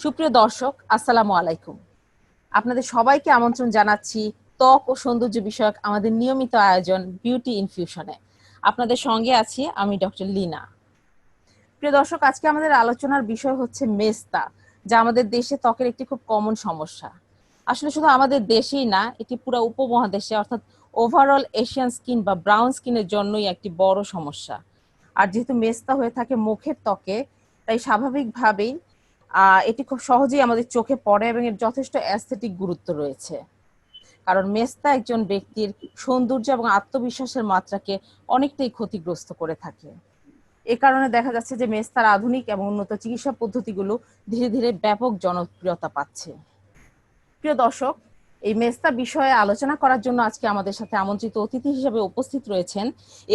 সুপ্রিয় দর্শক, আসসালামু আলাইকুম। আপনাদের সবাইকে আমন্ত্রণ জানাচ্ছি ত্বক ও সৌন্দর্য বিষয়ক আমাদের নিয়মিত আয়োজন বিউটি ইনফিউশনে। আপনাদের সঙ্গে আছি আমি ডক্টর লিনা। প্রিয় দর্শক, আজকে আমাদের আলোচনার বিষয় হচ্ছে মেস্তা, যা আমাদের দেশে ত্বকের একটি খুব কমন সমস্যা। আসলে শুধু আমাদের দেশেই না, এটি পুরো উপমহাদেশে অর্থাৎ ওভারঅল এশিয়ান স্কিন বা ব্রাউন স্কিনের জন্যই একটি বড় সমস্যা। আর যেহেতু মেস্তা হয়ে থাকে মুখের ত্বকে, তাই স্বাভাবিকভাবেই এটি খুব সহজেই আমাদের চোখে পড়ে এবং এর যথেষ্ট অ্যাস্থেটিক গুরুত্ব রয়েছে। কারণ মেস্তা একজন ব্যক্তির সৌন্দর্য এবং আত্মবিশ্বাসের মাত্রাকে অনেকটাই ক্ষতিগ্রস্ত করে থাকে। এ কারণে দেখা যাচ্ছে যে মেস্তার আধুনিক এবং উন্নত চিকিৎসা পদ্ধতিগুলো ধীরে ধীরে ব্যাপক জনপ্রিয়তা পাচ্ছে। প্রিয় দর্শক, এই মেস্তা বিষয়ে আলোচনা করার জন্য আজকে আমাদের সাথে আমন্ত্রিত অতিথি হিসেবে উপস্থিত রয়েছেন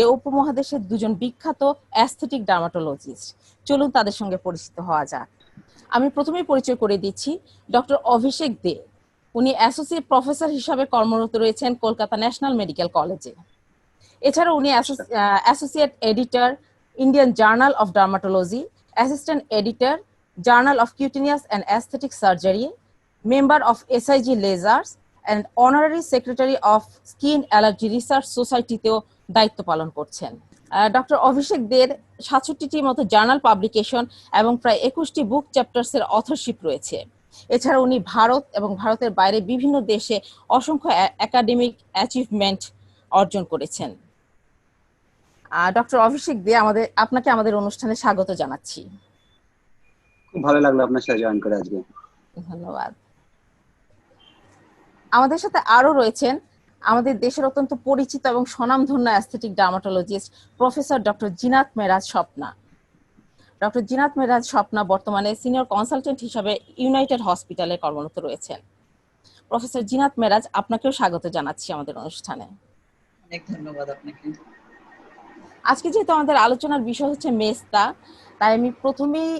এই উপমহাদেশের দুজন বিখ্যাত অ্যাস্থেটিক ডার্মাটোলজিস্ট। চলুন তাদের সঙ্গে পরিচিত হওয়া যাক। আমি প্রথমেই পরিচয় করে দিচ্ছি ডক্টর অভিষেক দে। উনি অ্যাসোসিয়েট প্রফেসর হিসাবে কর্মরত রয়েছেন কলকাতা ন্যাশনাল মেডিকেল কলেজে। এছাড়া উনি associate editor, Indian journal of dermatology, assistant editor, journal of cutaneous and aesthetic surgery, member of SIG lasers and honorary secretary of skin allergy research সোসাইটিতেও দায়িত্ব পালন করছেন। ডক্টর অভিষেক দের ৬৭টির মতো জার্নাল পাবলিকেশন এবং প্রায় ২১টি বুক চ্যাপ্টার্সের অথরশিপ রয়েছে। এছাড়া উনি ভারত এবং ভারতের বাইরে বিভিন্ন দেশে অসংখ্য একাডেমিক অ্যাচিভমেন্ট অর্জন করেছেন। ডক্টর অভিষেক দে, আপনাকে আমাদের অনুষ্ঠানে স্বাগত জানাচ্ছি। খুব ভালো লাগলো আপনার সাথে জয়েন করে আজকে। ধন্যবাদ। আমাদের সাথে আরো রয়েছেন আমাদের দেশের অত্যন্ত পরিচিত এবং স্বনামধন্য aesthetic dermatologist professor doctor Zinat Meraj Swapna. Doctor Zinat Meraj Swapna বর্তমানে সিনিয়র কনসালটেন্ট হিসাবে ইউনাইটেড হসপিটালে কর্মরত রয়েছেন। প্রফেসর জিনাত মেরাজ, আপনাকেও স্বাগত জানাচ্ছি আমাদের অনুষ্ঠানে। অনেক ধন্যবাদ আপনাকে। আজকে যেহেতু আমাদের আলোচনার বিষয় হচ্ছে মেস্তা, তাই আমি প্রথমেই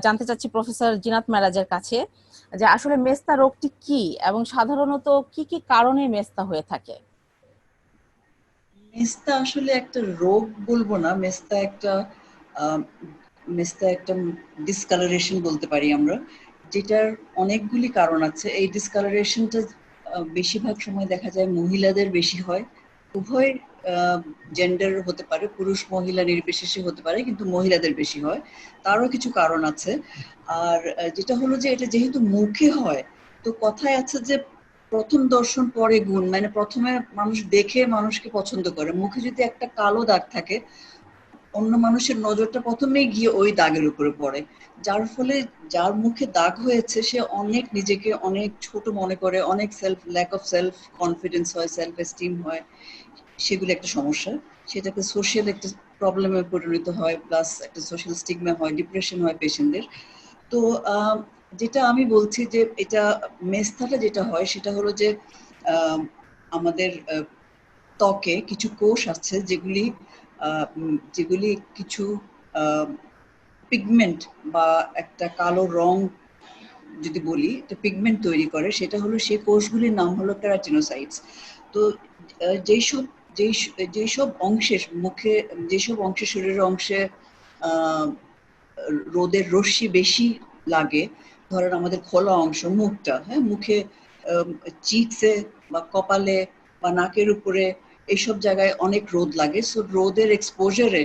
জানতে চাচ্ছি প্রফেসর জিনাত মেরাজের কাছে যে আসলে মেস্তা রোগটি কি এবং সাধারণত কি কি কারণে মেস্তা হয়ে থাকে। মেস্তা আসলে একটা রোগ বলবো না, মেস্তা একটা ডিসকালারেশন বলতে পারি আমরা, যেটার অনেকগুলি কারণ আছে। এই ডিসকালারেশনটা বেশিরভাগ সময় দেখা যায় মহিলাদের বেশি হয়। উভয় জেন্ডার হতে পারে, পুরুষ মহিলা নির্বিশেষে হতে পারে, কিন্তু মহিলাদের বেশি হয়। তারও কিছু কারণ আছে। আর যেটা হলো যে এটা যেহেতু মুখে হয়, তো কথায় আছে যে প্রথম দর্শন পরে গুণ, মানে প্রথমে মানুষ দেখে মানুষকে পছন্দ করে। মুখে যদি একটা কালো দাগ থাকে, অন্য মানুষের নজরটা প্রথমেই গিয়ে ওই দাগের উপরে পড়ে, যার ফলে যার মুখে দাগ হয়েছে সে অনেক নিজেকে অনেক ছোট মনে করে, অনেক ল্যাক অফ সেলফ কনফিডেন্স হয়, সেলফ এস্টিম হয়। সেগুলো একটা সমস্যা। সেটাকে সোশ্যাল একটা প্রবলেমে পরিণত হয়, প্লাস একটা সোশ্যাল স্টিগমা হয়, ডিপ্রেশন হয় পেশেন্টদের। তো যেটা আমি বলছি যে এটা মেস্তাটা যেটা হয় সেটা হলো যে আমাদের ত্বকে কিছু কোষ আছে যেগুলি কিছু পিগমেন্ট বা একটা কালো রং যদি বলি, একটা পিগমেন্ট তৈরি করে। সেটা হলো, সেই কোষগুলির নাম হলো কেরাটিনোসাইটস। তো যেসব অংশে মুখে, যেসব অংশে শরীরের অংশে রোদের রশ্মি বেশি লাগে, ধরেন আমাদের খোলা অংশ মুখটা, হ্যাঁ, মুখে চিকসে বা কপালে বা নাকের উপরে, এইসব জায়গায় অনেক রোদ লাগে। সো রোদের এক্সপোজারে,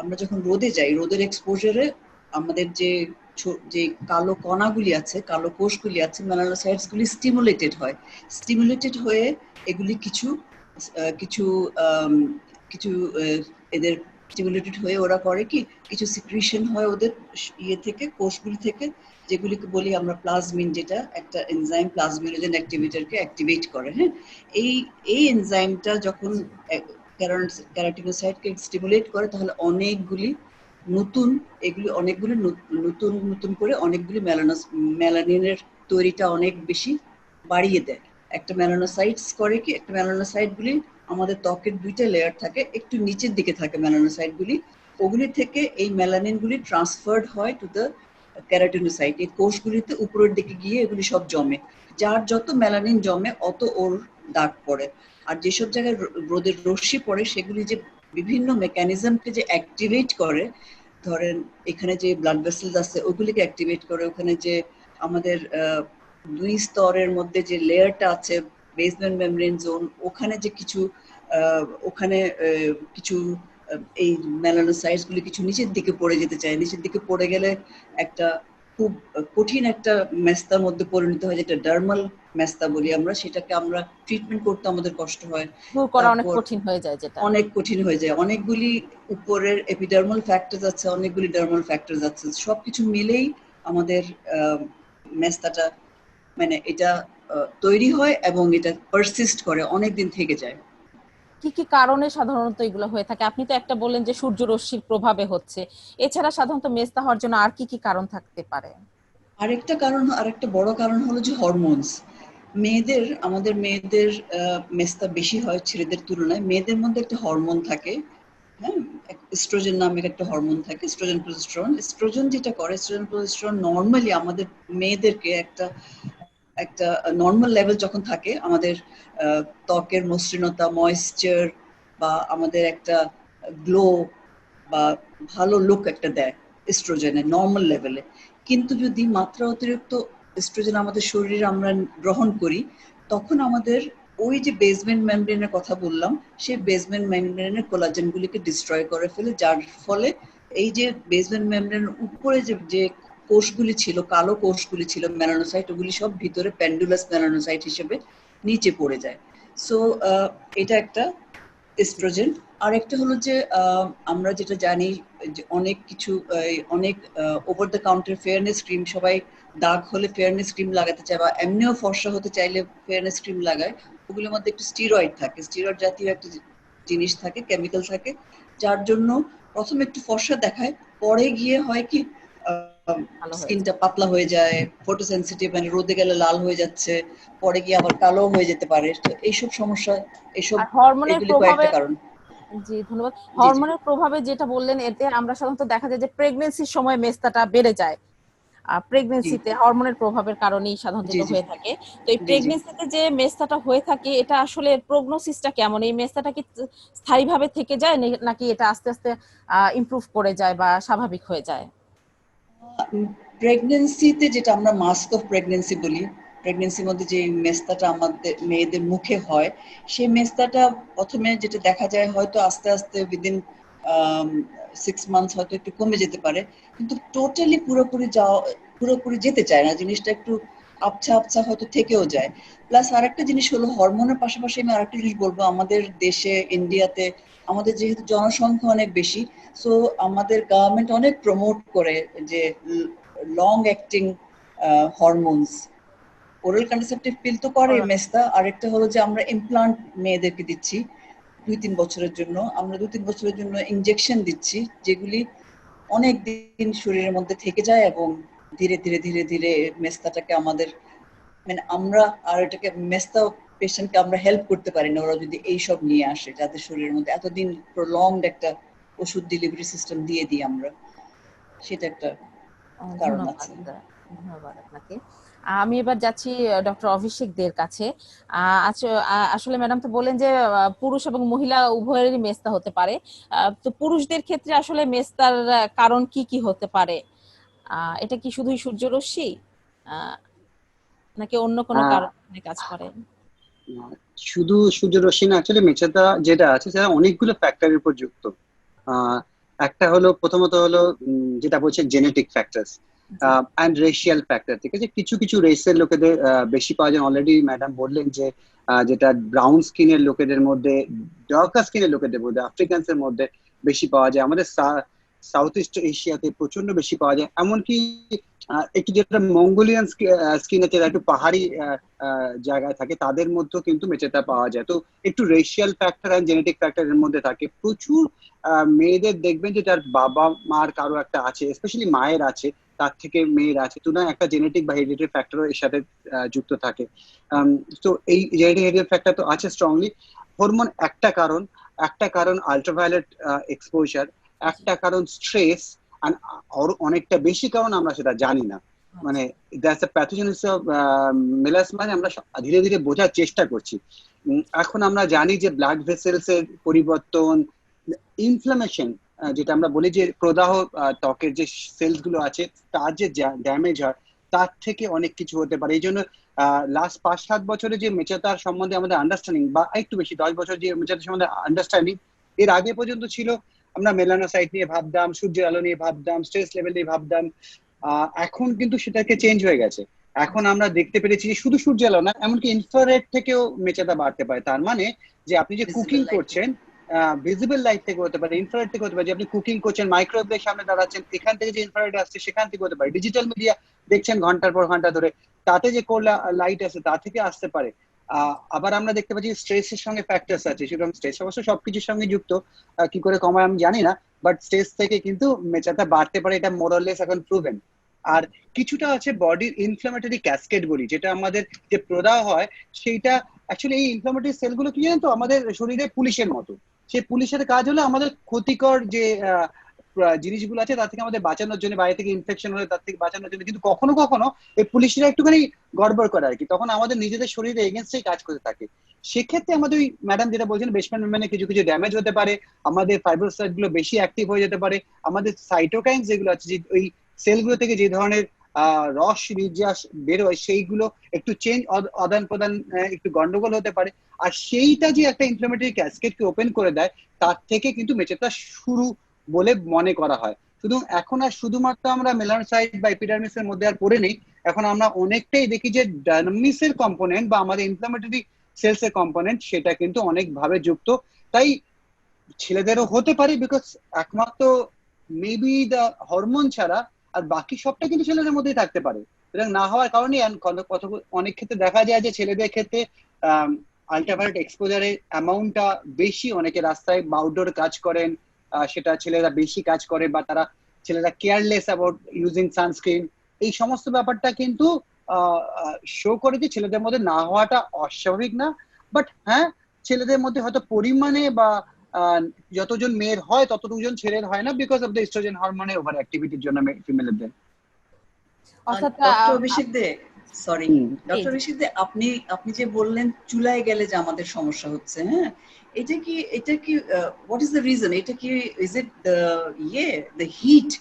আমরা যখন রোদে যাই, রোদের এক্সপোজারে আমাদের যে কালো কণাগুলি আছে, কালো কোষগুলি আছে, মেলানোসাইটস গুলি স্টিমুলেটেড হয়ে এগুলি কিছু কিছু কিছু এদের স্টিমুলেটেড হয়ে ওরা করে কি, কিছু সিক্রিশন হয় ওদের ইয়ে থেকে, কোষগুলি থেকে, যেগুলিকে বলি আমরা প্লাজমিন, যেটা একটা এনজাইম প্লাজমিনোজেন অ্যাক্টিভেটরকে অ্যাক্টিভেট করে। হ্যাঁ, এই এনজাইমটা যখন কেরাটিনোসাইটকে স্টিমুলেট করে, তাহলে অনেকগুলি নতুন করে অনেকগুলি মেলানিনের তৈরিটা অনেক বেশি বাড়িয়ে দেয়। একটা মেলানোসাইটস করে কি, একটা মেলানোসাইটগুলি, আমাদের ত্বকের দুইটা লেয়ার থাকে, একটু নিচের দিকে থাকে মেলানোসাইটগুলি, ওগুলি থেকে এই মেলানিনগুলি ট্রান্সফার্ড হয় টু দ্য কেরাটিনোসাইট। এই কোষগুলিতে উপরের দিকে গিয়ে এগুলি সব জমে। যার যত মেলানিন জমে অত ওর দাগ পড়ে। আর যেসব জায়গায় রোদের রশ্মি পড়ে, সেগুলি যে বিভিন্ন মেকানিজমকে যে অ্যাক্টিভেট করে, ধরেন এখানে যে ব্লাড ভেসেলস আছে ওগুলিকে অ্যাক্টিভেট করে, ওখানে যে আমাদের দুই স্তরের মধ্যে যে লেয়ারটা আছে, বেসমেন্ট মেমব্রেন জোন, ওখানে যে কিছু ওখানে কিছু এই মেলানোসাইটস গুলি কিছু নিচের দিকে পড়ে যেতে চায়, নিচের দিকে পড়ে গেলে একটা খুব কঠিন একটা মেস্তার মধ্যে পরিণত হয়, যেটা ডার্মাল মেস্তা বলি আমরা। সেটাকে আমরা ট্রিটমেন্ট করতে আমাদের কষ্ট হয়, দূর করা অনেক তারপর কঠিন হয়ে যায় যেটা। অনেক কঠিন হয়ে যায়। অনেকগুলি উপরের এপিডার্মাল ফ্যাক্টরস আছে, অনেকগুলি ডার্মাল ফ্যাক্টরস আছে, সবকিছু মিলেই আমাদের মেস্তাটা মানে এটা তৈরি হয় এবং এটা পারসিস্ট করে, অনেকদিন থেকে যায়। কি কি কারণে সাধারণত এগুলো হয়ে থাকে? আপনি তো একটা বললেন যে সূর্যরশ্মির প্রভাবে হচ্ছে, এছাড়া সাধারণত মেস্তা হওয়ার জন্য আর কি কি কারণ থাকতে পারে? আরেকটা বড় কারণ হলো যে হরমোনস। আমাদের মেয়েদের মেস্তা বেশি হয় ছেলেদের তুলনায়। মেয়েদের মধ্যে একটা হরমোন থাকে, হ্যাঁ, এস্ট্রোজেন নামে একটা হরমোন থাকে, এস্ট্রোজেন প্রজেস্টেরন। এস্ট্রোজেন যেটা করে, এস্ট্রোজেন প্রজেস্টেরন নর্মালি আমাদের মেয়েদেরকে একটা একটা নর্মাল লেভেল যখন থাকে, আমাদের ত্বকের মসৃণতা, ময়েশ্চার বা আমাদের একটা গ্লো বা ভালো লুক একটা দেয় এস্ট্রোজেনের নর্মাল লেভেলে। কিন্তু যদি মাত্রা অতিরিক্ত এস্ট্রোজেন আমাদের শরীরে আমরা গ্রহণ করি, তখন আমাদের ওই যে বেসমেন্ট মেমব্রেনের কথা বললাম, সেই বেসমেন্ট মেমব্রেনের কোলাজেন গুলিকে ডিস্ট্রয় করে ফেলে, যার ফলে এই যে বেসমেন্ট মেমব্রেনের উপরে যে কোষগুলি ছিল, কালো কোষগুলি ছিল মেলানোসাইট, ওগুলি সব ভিতরে পেন্ডুলাস মেলানোসাইট হিসেবে নিচে পড়ে যায়। সো এটা একটা এস্ট্রোজেন। আর একটা হলো যে আমরা যেটা জানি যে অনেক কিছু অনেক over the counter fairness cream, সবাই দাগ হলে ফেয়ারনেস ক্রিম লাগাতে চায় বা এমনিও ফর্সা হতে চাইলে ফেয়ারনেস ক্রিম লাগায়। ওগুলোর মধ্যে একটু স্টিরয়েড থাকে, স্টিরয়েড জাতীয় একটা জিনিস থাকে, কেমিক্যাল থাকে, যার জন্য প্রথমে একটু ফর্সা দেখায়, পরে গিয়ে হয় কি ভালো হয়েছে। স্কিনটা পাতলা হয়ে যায়, ফটো সেন্সিটিভ, মানে রোদে গেলে লাল হয়ে যাচ্ছে, পরে গিয়ে আবার কালো হয়ে যেতে পারে। তো এইসব সমস্যা, এইসব আর হরমোনের এগুলি প্রভাবে, কয়েকটা কারণ। জি ধন্যবাদ। জি জি হরমোনের প্রভাবে যেটা বললেন, এতে আমরা সাধারণত দেখা যায় যে প্রেগন্যান্সির সময় মেস্তাটা বেড়ে যায়। জি প্রেগন্যান্সিতে হরমোনের প্রভাবের কারণেই সাধারণত জি এটা জি হয়ে থাকে। তো এই জি জি প্রেগন্যান্সিতে যে মেস্তাটা হয়ে থাকে, এটা আসলে প্রগনোসিসটা কেমন? এই মেস্তাটা কি স্থায়ীভাবে থেকে যায় নাকি এটা আস্তে আস্তে ইমপ্রুভ করে যায় বা স্বাভাবিক হয়ে যায়? প্রেগনেন্সিতে যেটা আমরা মাস্ক অফ প্রেগনেন্সি বলি, প্রেগনেন্সির মধ্যে যে মেস্তাটা আমাদের মেয়েদের মুখে হয়, সেই মেস্তাটা প্রথমে যেটা দেখা যায় হয়তো আস্তে আস্তে উইদিন 6 মান্থস হয়তো একটু কমে যেতে পারে, কিন্তু টোটালি পুরোপুরি যেতে চায় না, জিনিসটা একটু আবছা আবছা হয়তো থেকেও যায়। প্লাস আরেকটা জিনিস হলো, হরমোনের পাশাপাশি আমি আরেকটা জিনিস বলবো, আমাদের দেশে ইন্ডিয়াতে আমাদের যেহেতু জনসংখ্যা অনেক বেশি, সো আমাদের গভর্নমেন্ট অনেক প্রমোট করে যে long acting hormones. Oral contraceptive pill তো করে মেস্তা, আরেকটা হলো যে আমরা ইমপ্লান্ট মেয়েদেরকে দিচ্ছি 2-3 বছরের জন্য, আমরা 2-3 বছরের জন্য ইনজেকশন দিচ্ছি, যেগুলি অনেক দিন শরীরের মধ্যে থেকে যায় এবং ধীরে ধীরে ধীরে ধীরে মেস্তাটাকে আমাদের মানে আমরা আর এটাকে মেস্তা পেশেন্টকে আমরা হেল্প করতে পারি না, ওরা যদি এইসব নিয়ে আসে যাদের শরীরের মধ্যে এতদিন প্রলংড একটা ওষুধ ডেলিভারি সিস্টেম দিয়ে দিই আমরা, সেটা একটা কারণ ধন্যবাদ, আছে। ধন্যবাদ আপনাকে। আমি এবার যাচ্ছি ডক্টর অভিষেক দের কাছে। আসলে ম্যাডাম তো বলেন যে পুরুষ এবং মহিলা উভয়েরই মেস্তা হতে পারে। তো পুরুষদের ক্ষেত্রে আসলে মেস্তার কারণ কি কি হতে পারে? এটা কি শুধুই সূর্যরশ্মি, আহ, নাকি অন্য কোনো আহ, কারণে কাজ করে? শুধু সূর্যরশ্মি না, অ্যাকচুয়ালি মেচেদা যেটা আছে সেটা অনেকগুলো ফ্যাক্টরের উপর যুক্ত। আহ, একটা হলো, প্রথমত হলো যেটা বলছে genetic factors G. And racial factor. ঠিক আছে, কিছু কিছু রেসের লোকেদের বেশি পাওয়া যায়। অলরেডি ম্যাডাম বললেন যে যেটা ব্রাউন স্কিনের লোকেদের মধ্যে, ডার্কার স্কিনের লোকেদের মধ্যে, আফ্রিকানসের মধ্যে বেশি পাওয়া যায়। আমাদের সাউথ ইস্ট এশিয়াতে প্রচন্ড বেশি পাওয়া যায়। এমনকি একটু যেটা মঙ্গোলিয়ান স্কিন আছে, একটু পাহাড়ি জায়গায় থাকে, তাদের মধ্যেও কিন্তু মেচেতা পাওয়া যায়। তো একটু রেশিয়াল ফ্যাক্টর আর জেনেটিক ফ্যাক্টর এর মধ্যে থাকে। প্রচুর মেয়েদের দেখবেন যে যার বাবা মার কারো একটা আছে, স্পেশালি মায়ের আছে, তার থেকে মেয়ের আছে, তো না একটা জেনেটিক বা হেরিডিটারি ফ্যাক্টরও এর সাথে যুক্ত থাকে। তো এই হেরিডিটারি ফ্যাক্টর তো আছে স্ট্রংলি। হরমোন একটা কারণ, একটা কারণ আল্ট্রাভায়োলেট এক্সপোজার, একটা কারণ স্ট্রেস, আর অনেকটা বেশি কারণ আমরা সেটা জানি না। মানে আচ্ছা। That's a pathogenesis of melasma, আমরা ধীরে ধীরে বোঝার চেষ্টা করছি। এখন আমরা জানি যে ব্লাড ভেসেলস এর পরিবর্তন, ইনফ্লামেশন, যেটা আমরা বলি যে প্রদাহ, ত্বকের যে সেলস গুলো আছে তার যে ড্যামেজ হয়, তার থেকে অনেক কিছু হতে পারে। এই জন্য লাস্ট 5-7 বছরে যে মেচাতার সম্বন্ধে আমাদের আন্ডারস্ট্যান্ডিং, বা একটু বেশি 10 বছর যে মেচাতার সম্বন্ধে আন্ডারস্ট্যান্ডিং, এর আগে পর্যন্ত ছিল আমরা মেলানোসাইট নিয়ে ভাবতাম, সূর্যের আলো নিয়ে ভাবতাম, স্ট্রেস লেভেল নিয়ে ভাবতাম। এখন কিন্তু সেটাকে চেঞ্জ হয়ে গেছে। এখন আমরা দেখতে পেরেছি যে শুধু সূর্যের আলো না, এমনকি ইনফ্রারেড থেকেও মেচাতা বাড়তে পারে। তার মানে যে আপনি যে কুকিং করছেন, ভিজিবল লাইট থেকে হতে পারে, ইনফ্রারেড থেকে হতে পারে, যে আপনি কুকিং করছেন, মাইক্রোওয়েভের সামনে দাঁড়াচ্ছেন, এখান থেকে যে ইনফ্রারেড আসছে সেখান থেকে হতে পারে, ডিজিটাল মিডিয়া দেখছেন ঘন্টার পর ঘন্টা ধরে, তাতে যে কোন লাইট আছে তা থেকে আসতে পারে। আবার আমরা দেখতে পাচ্ছি স্ট্রেসের সঙ্গে ফ্যাক্টরস আছে, সুতরাং স্ট্রেস অবশ্য সবকিছুর সঙ্গে যুক্ত, কি করে কমায় আমি জানি না, বাট স্ট্রেস থেকে কিন্তু মেচাতা বাড়তে পারে, এটা মোরাললেস এখন প্রুভেন। আর কিছুটা আছে বডির ইনফ্লামেটরি ক্যাসকেড বলি, যেটা আমাদের যে প্রদাহ হয় সেইটা অ্যাকচুয়ালি এই ইনফ্লামেটরি সেলগুলো কি জানেন তো আমাদের শরীরে পুলিশের মতো। সেই পুলিশের কাজ হলো আমাদের ক্ষতিকর যে জিনিসগুলো আছে তার থেকে আমাদের বাঁচানোর জন্য, বাইরে থেকে ইনফেকশন হলে তার থেকে বাঁচানোর জন্য। কিন্তু কখনো কখনো এই পুলিশরা একটুখানি গড়বড় করে আর কি, তখন আমাদের নিজেদের শরীরে এগেনস্টেই কাজ করতে থাকে। সেক্ষেত্রে আমাদের ওই ম্যাডাম যেটা বলছেন বেসমেন্ট মেমব্রেনে কিছু কিছু ড্যামেজ হতে পারে, আমাদের ফাইব্রোসাইট গুলো বেশি অ্যাক্টিভ হয়ে যেতে পারে, আমাদের সাইটোকাইন যেগুলো আছে, যে ওই সেলগুলো থেকে যে ধরনের রস নির্যাস বেরোয় সেইগুলো একটু চেঞ্জ, আদান প্রদান একটু গন্ডগোল হতে পারে। আর সেইটা যে একটা ইনফ্লামেটরি ক্যাসকেডকে ওপেন করে দেয়, তার থেকে কিন্তু মেচেতা শুরু বলে মনে করা হয়। শুধু এখন আর শুধুমাত্র আমরা মেলানোসাইট বা এপিডার্মিসের মধ্যে আর পড়ে নেই, এখন আমরা অনেকটাই দেখি যে ডার্মিসের কম্পোনেন্ট বা আমাদের ইনফ্লামেটরি সেলস এর কম্পোনেন্ট সেটা কিন্তু অনেক ভাবে যুক্ত। তাই ছেলেদেরও হতে পারে, বিকজ একমাত্র মেবি দা হরমোন ছাড়া আর বাকি সবটা কিন্তু ছেলেদের মধ্যেই থাকতে পারে। সুতরাং না হওয়ার কারণে অনেক ক্ষেত্রে দেখা যায় যে ছেলেদের ক্ষেত্রে আল্ট্রাভায়োলেট এক্সপোজারের অ্যামাউন্টটা বেশি। অনেকে রাস্তায় আউটডোর কাজ করেন, সেটা ছেলেরা বেশি কাজ করে, বা ছেলেরা কেয়ারলেস অ্যাবাউট ইউজিং সানস্ক্রিন। এই সমস্ত ব্যাপারটা কিন্তু শো করে যে ছেলেদের মধ্যে না হওয়াটা অস্বাভাবিক না, বাট হ্যাঁ ছেলেদের মধ্যে হয়তো পরিমাণে বা যতজন মেয়ের হয় ততজন ছেলের হয় না, বিকজ অফ দ্য ইস্ট্রোজেন হরমোনের ওভার অ্যাক্টিভিটির জন্য ফিমেলদের। অর্থাৎ ডক্টর অভিষেক দে, সরি ডক্টর অভিষেক দে, আপনি যে বললেন চুলায় গেলে যে আমাদের সমস্যা হচ্ছে, হ্যাঁ, এটা কি হোয়াট ইজ দ্য রিজন? এটা কি is it the heat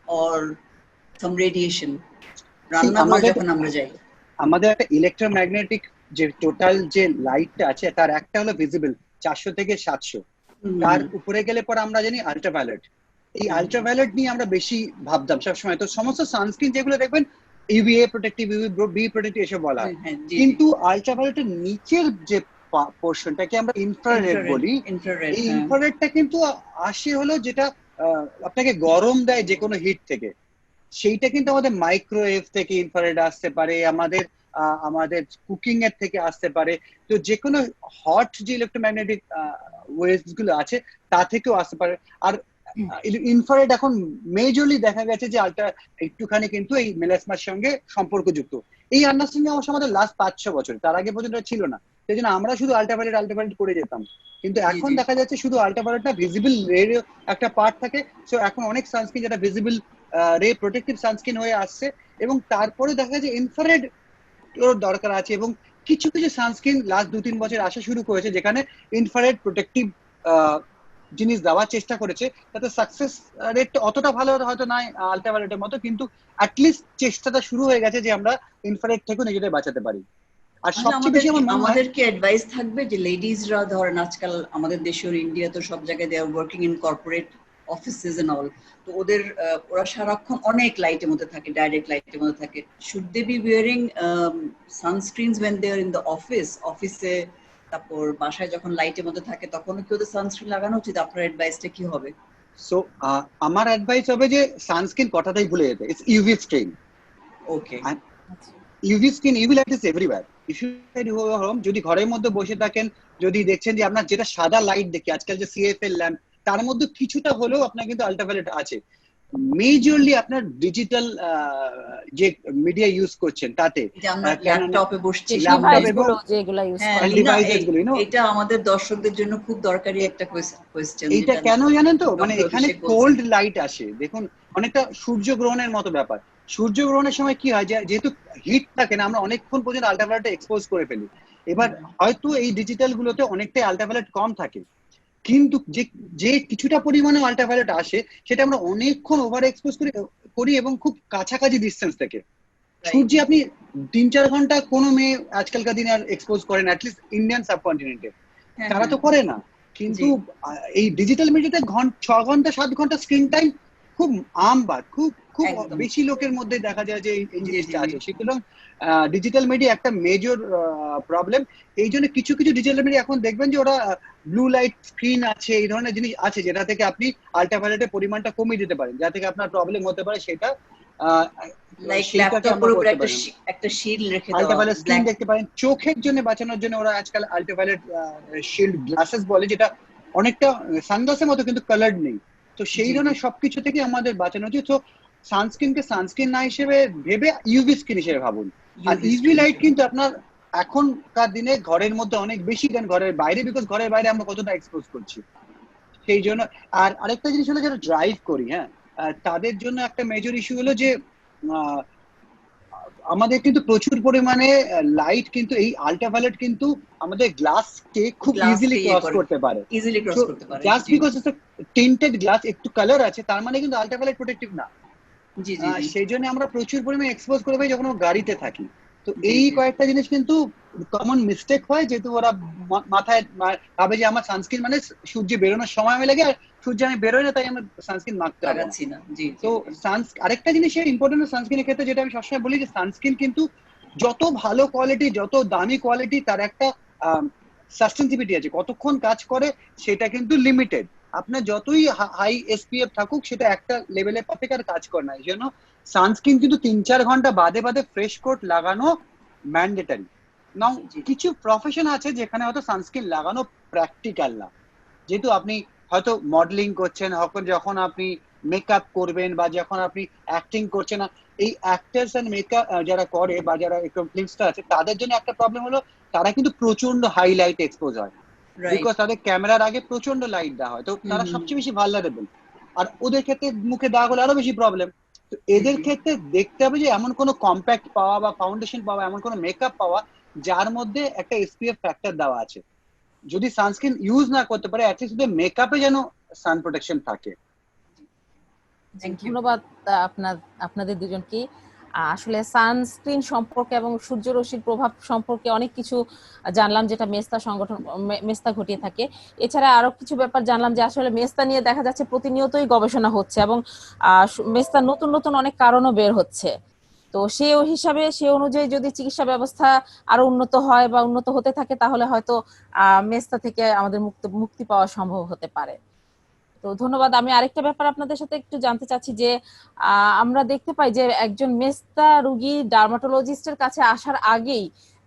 or some radiation রান্নাঘরে যখন আমরা যাই? আমাদের একটা ইলেকট্রোম্যাগনেটিক যে টোটাল যে লাইটটা আছে তার একটা হলো ভিজিবল 400 থেকে 700, তার উপরে গেলে পরে আমরা জানি আল্ট্রাভায়োলেট। এই আল্ট্রাভায়োলেট নিয়ে আমরা বেশি ভাবতাম সবসময়। তো সমস্ত সানস্ক্রিন যেগুলো দেখবেন ইউভিএ প্রোটেক্টিভ, ইউভি প্রোটেক্টিভ এসব বলা হয়, কিন্তু আল্ট্রাভায়োলেটের নিচের যে পোর্শনটাকে আমরা ইনফ্রারেড বলি, এই ইনফ্রারেডটা কিন্তু আসে হলো যেটা আপনাকে গরম দেয় যে কোনো হিট থেকে। সেইটা কিন্তু আমাদের মাইক্রোওয়েভ থেকে ইনফ্রারেড আসতে পারে, আমাদের কুকিং এর থেকে আসতে পারে। তো যে কোনো হট যে ইলেকট্রোম্যাগনেটিক ওয়েভস গুলো আছে তা থেকেও আসতে পারে। আর ইনফ্রারেড এখন মেজরলি দেখা গেছে যে একটুখানি কিন্তু এই মেলাসমার সঙ্গে সম্পর্কযুক্ত। এই আন্ডারস্ট্যান্ডিং অবশ্য আমাদের লাস্ট 5-6 বছর, তার আগে পর্যন্ত ছিল না। সেই জন্য আমরা শুধু আল্ট্রাভায়োলেট করে যেতাম, কিন্তু এখন দেখা যাচ্ছে শুধু আল্ট্রাভায়োলেট না, ভিজিবল রে একটা পার্ট থাকে। সো এখন অনেক সানস্ক্রিন যেটা ভিজিবল রে প্রোটেক্টিভ সানস্ক্রিন হয়ে আসছে, এবং তারপরে দেখা যায় ইনফ্রারেড দরকার আছে। এবং কিছু কিছু সানস্ক্রিন লাস্ট 2-3 বছর আসা শুরু করেছে যেখানে ইনফ্রারেড প্রোটেক্টিভ জিনিস দেওয়ার চেষ্টা করেছে, তাতে সাকসেস রেট অতটা ভালো হয়তো নয় আল্ট্রাভায়োলেটের মতো, কিন্তু অ্যাটলিস্ট চেষ্টাটা শুরু হয়ে গেছে যে আমরা ইনফ্রারেড থেকে নিজেদের বাঁচাতে পারি। আর সবচেয়ে বেশি আমাদের কি অ্যাডভাইস থাকবে যে লেডিজরা ধরেন আজকাল আমাদের দেশের ইন্ডিয়া তো সব জায়গায় they are working in corporate offices and all, তো ওরা সারাক্ষণ অনেক লাইটের মধ্যে থাকে, ডাইরেক্ট লাইটের মধ্যে থাকে। Should they be wearing sunscreens when they are in the অফিসে, তারপর বাসায় যখন লাইটের মধ্যে থাকে তখন কি ওদের সানস্ক্রিন লাগানো উচিত? আপনার অ্যাডভাইসটা কি হবে? সো আমার অ্যাডভাইস হবে যে সানস্ক্রিন কথাটাই ভুলে যেতে, it's UV screen. Okay, UV screen, UV light is everywhere. যদি ঘরের মধ্যে বসে থাকেন, যদি দেখছেন যে আপনার যেটা সাদা লাইট দেখি আজকাল যে সিএফএল ল্যাম্প, তার মধ্যে কিছুটা হলেও আপনার কিন্তু আল্ট্রাভায়োলেট আছে। মেজরলি আপনার ডিজিটাল যে মিডিয়া ইউজ করছেন তাতে, ল্যাপটপে বসছি, এটা আমাদের দর্শকদের জন্য খুব দরকারি একটা কোয়েশ্চেন। এটা কেন জানেন তো, মানে এখানে কোল্ড লাইট আসে, দেখুন অনেকটা সূর্যগ্রহণের মতো ব্যাপার। সূর্যগ্রহণের সময় কি হয়, যেহেতু হিট থাকে না, আমরা অনেকক্ষণ পর্যন্ত আল্ট্রাভায়োলেট এক্সপোজ করে ফেলি। এবার হয়তো এই ডিজিটাল গুলোতে অনেকটাই আল্ট্রাভায়োলেট কম থাকে, কিন্তু যে কিছুটা পরিমাণে আল্ট্রাভায়োলেট আসে সেটা আমরা অনেকক্ষণ ওভার এক্সপোজ করি এবং খুব কাছাকাছি ডিস্টেন্স থেকে। সূর্যে আপনি 3-4 ঘন্টা কোনো মেয়ে আজকালকার দিনে আর এক্সপোজ করেন, অ্যাটলিস্ট ইন্ডিয়ান সাবকন্টিনেন্টে তারা তো করে না। কিন্তু এই ডিজিটাল মিডিয়াতে 6 ঘন্টা 7 ঘন্টা স্ক্রিন টাইম খুব আমবাদ, খুব খুব বেশি লোকের মধ্যে দেখা যায় যে এই জিনিসটা আছে। সুতরাং ডিজিটাল মিডিয়া একটা মেজর প্রবলেম। এই জন্য কিছু কিছু ডিজিটাল মিডিয়া এখন দেখবেন যে ওরা ব্লু লাইট স্ক্রিন আছে, এই ধরনের জিনিস আছে যেটা থেকে আপনি আল্ট্রাভায়োলেটের পরিমাণটা কমিয়ে দিতে পারেন, যা থেকে আপনার প্রবলেম হতে পারে সেটা একটা শিল্ড রেখে আল্ট্রাভায়োলেট স্ক্রিন দেখতে পারেন। চোখের জন্য বাঁচানোর জন্য ওরা আজকাল আল্ট্রাভায়োলেট শিল্ড গ্লাসেস বলে, যেটা অনেকটা সানগ্লাসের মতো কিন্তু কালার্ড নেই। তো সেই ধরনের সবকিছু থেকে আমাদের বাঁচানো উচিত। তো সানস্ক্রিনকে সানস্ক্রিন না হিসেবে ভেবে ইউভি স্ক্রিন হিসেবে ভাবুন। আর ইউভি লাইট কিন্তু আপনার এখনকার দিনে ঘরের মধ্যে অনেক বেশি দেন ঘরের বাইরে, বিকজ ঘরের বাইরে আমরা কতটা এক্সপোজ করছি সেই জন্য। আর আরেকটা জিনিস হলো যারা ড্রাইভ করি, হ্যাঁ, তাদের জন্য একটা মেজর ইস্যু হলো যে আমাদের কিন্তু প্রচুর পরিমাণে লাইট কিন্তু এই আল্ট্রাভায়োলেট কিন্তু আমাদের গ্লাসকে খুব ইজিলি ক্রস করতে পারে। জাস্ট বিকজ টিন্টেড গ্লাস একটু কালার আছে তার মানে কিন্তু আল্ট্রাভায়োলেট প্রোটেক্টিভ না। সেই জন্য আমরা প্রচুর পরিমাণে এক্সপোজ করে পাই যখন গাড়িতে থাকি। তো এই কয়েকটা জিনিস কিন্তু কমন মিস্টেক হয়, যেহেতু ওরা মাথায় ভাবে যে আমার সানস্ক্রিন মানে সূর্যে বেরোনোর সময় আমি লাগে, আর সূর্যে আমি বেরোই না তাই আমার সানস্ক্রিন মাখতে হবে না। তো আরেকটা জিনিস ইম্পর্টেন্ট সানস্ক্রিনের ক্ষেত্রে যেটা আমি সবসময় বলি যে সানস্ক্রিন কিন্তু যত ভালো কোয়ালিটি, যত দামি কোয়ালিটি, তার একটা সাস্টেনেবিলিটি আছে, কতক্ষণ কাজ করে সেটা কিন্তু লিমিটেড। আপনার যতই হাই এসপিএফ থাকুক সেটা একটা লেভেলের পর থেকে আর কাজ করে না। এই জন্য সানস্ক্রিন কিন্তু 3-4 ঘন্টা বাদে বাদে ফ্রেশ কোট লাগানো ম্যান্ডেটারি। নাও কিছু প্রফেশন আছে যেখানে হয়তো সানস্ক্রিন লাগানো প্র্যাকটিক্যাল না, যেহেতু আপনি হয়তো মডেলিং করছেন, যখন আপনি মেকআপ করবেন বা যখন আপনি অ্যাক্টিং করছেন না, এই অ্যাক্টার্স এন্ড মেকআপ যারা করে বা যারা একদম ফিল্ম স্টার আছে তাদের জন্য একটা প্রবলেম হলো তারা কিন্তু প্রচন্ড হাই লাইট এক্সপোজ হয়, বিকজ তাদের ক্যামেরার আগে প্রচন্ড লাইট দেওয়া হয়, তো তারা সবচেয়ে বেশি ভালনারেবল। আর ওদের ক্ষেত্রে মুখে দাগ হলে আরো বেশি প্রবলেম। তো এদের ক্ষেত্রে দেখতে হবে যে এমন কোনো কম্প্যাক্ট পাওয়া বা ফাউন্ডেশন পাওয়া, এমন কোনো মেকআপ পাওয়া যার মধ্যে একটা এসপিএফ ফ্যাক্টর দেওয়া আছে। যদি সানস্ক্রিন ইউজ না করতে পারে অ্যাটলিস্ট ওদের মেকআপে যেন সান প্রোটেকশন থাকে। ধন্যবাদ আপনাদের দুজনকে। আসলে সানস্ক্রিন সম্পর্কে এবং সূর্যরশ্মির প্রভাব সম্পর্কে অনেক কিছু জানলাম, যেটা মেস্তা ঘটিয়ে থাকে। এছাড়া আরো কিছু ব্যাপার জানলাম যে আসলে মেস্তা নিয়ে দেখা যাচ্ছে প্রতিনিয়তই গবেষণা হচ্ছে এবং মেস্তা নতুন নতুন অনেক কারণও বের হচ্ছে। তো সেই হিসাবে সে অনুযায়ী যদি চিকিৎসা ব্যবস্থা আরো উন্নত হয় বা উন্নত হতে থাকে তাহলে হয়তো মেস্তা থেকে আমাদের মুক্তি পাওয়া সম্ভব হতে পারে। তো ধন্যবাদ। আমি আরেকটা ব্যাপার আপনাদের সাথে একটু জানতে চাচ্ছি যে আমরা দেখতে পাই যে একজন মেস্তা রোগী ডার্মাটোলজিস্টের কাছে আসার আগেই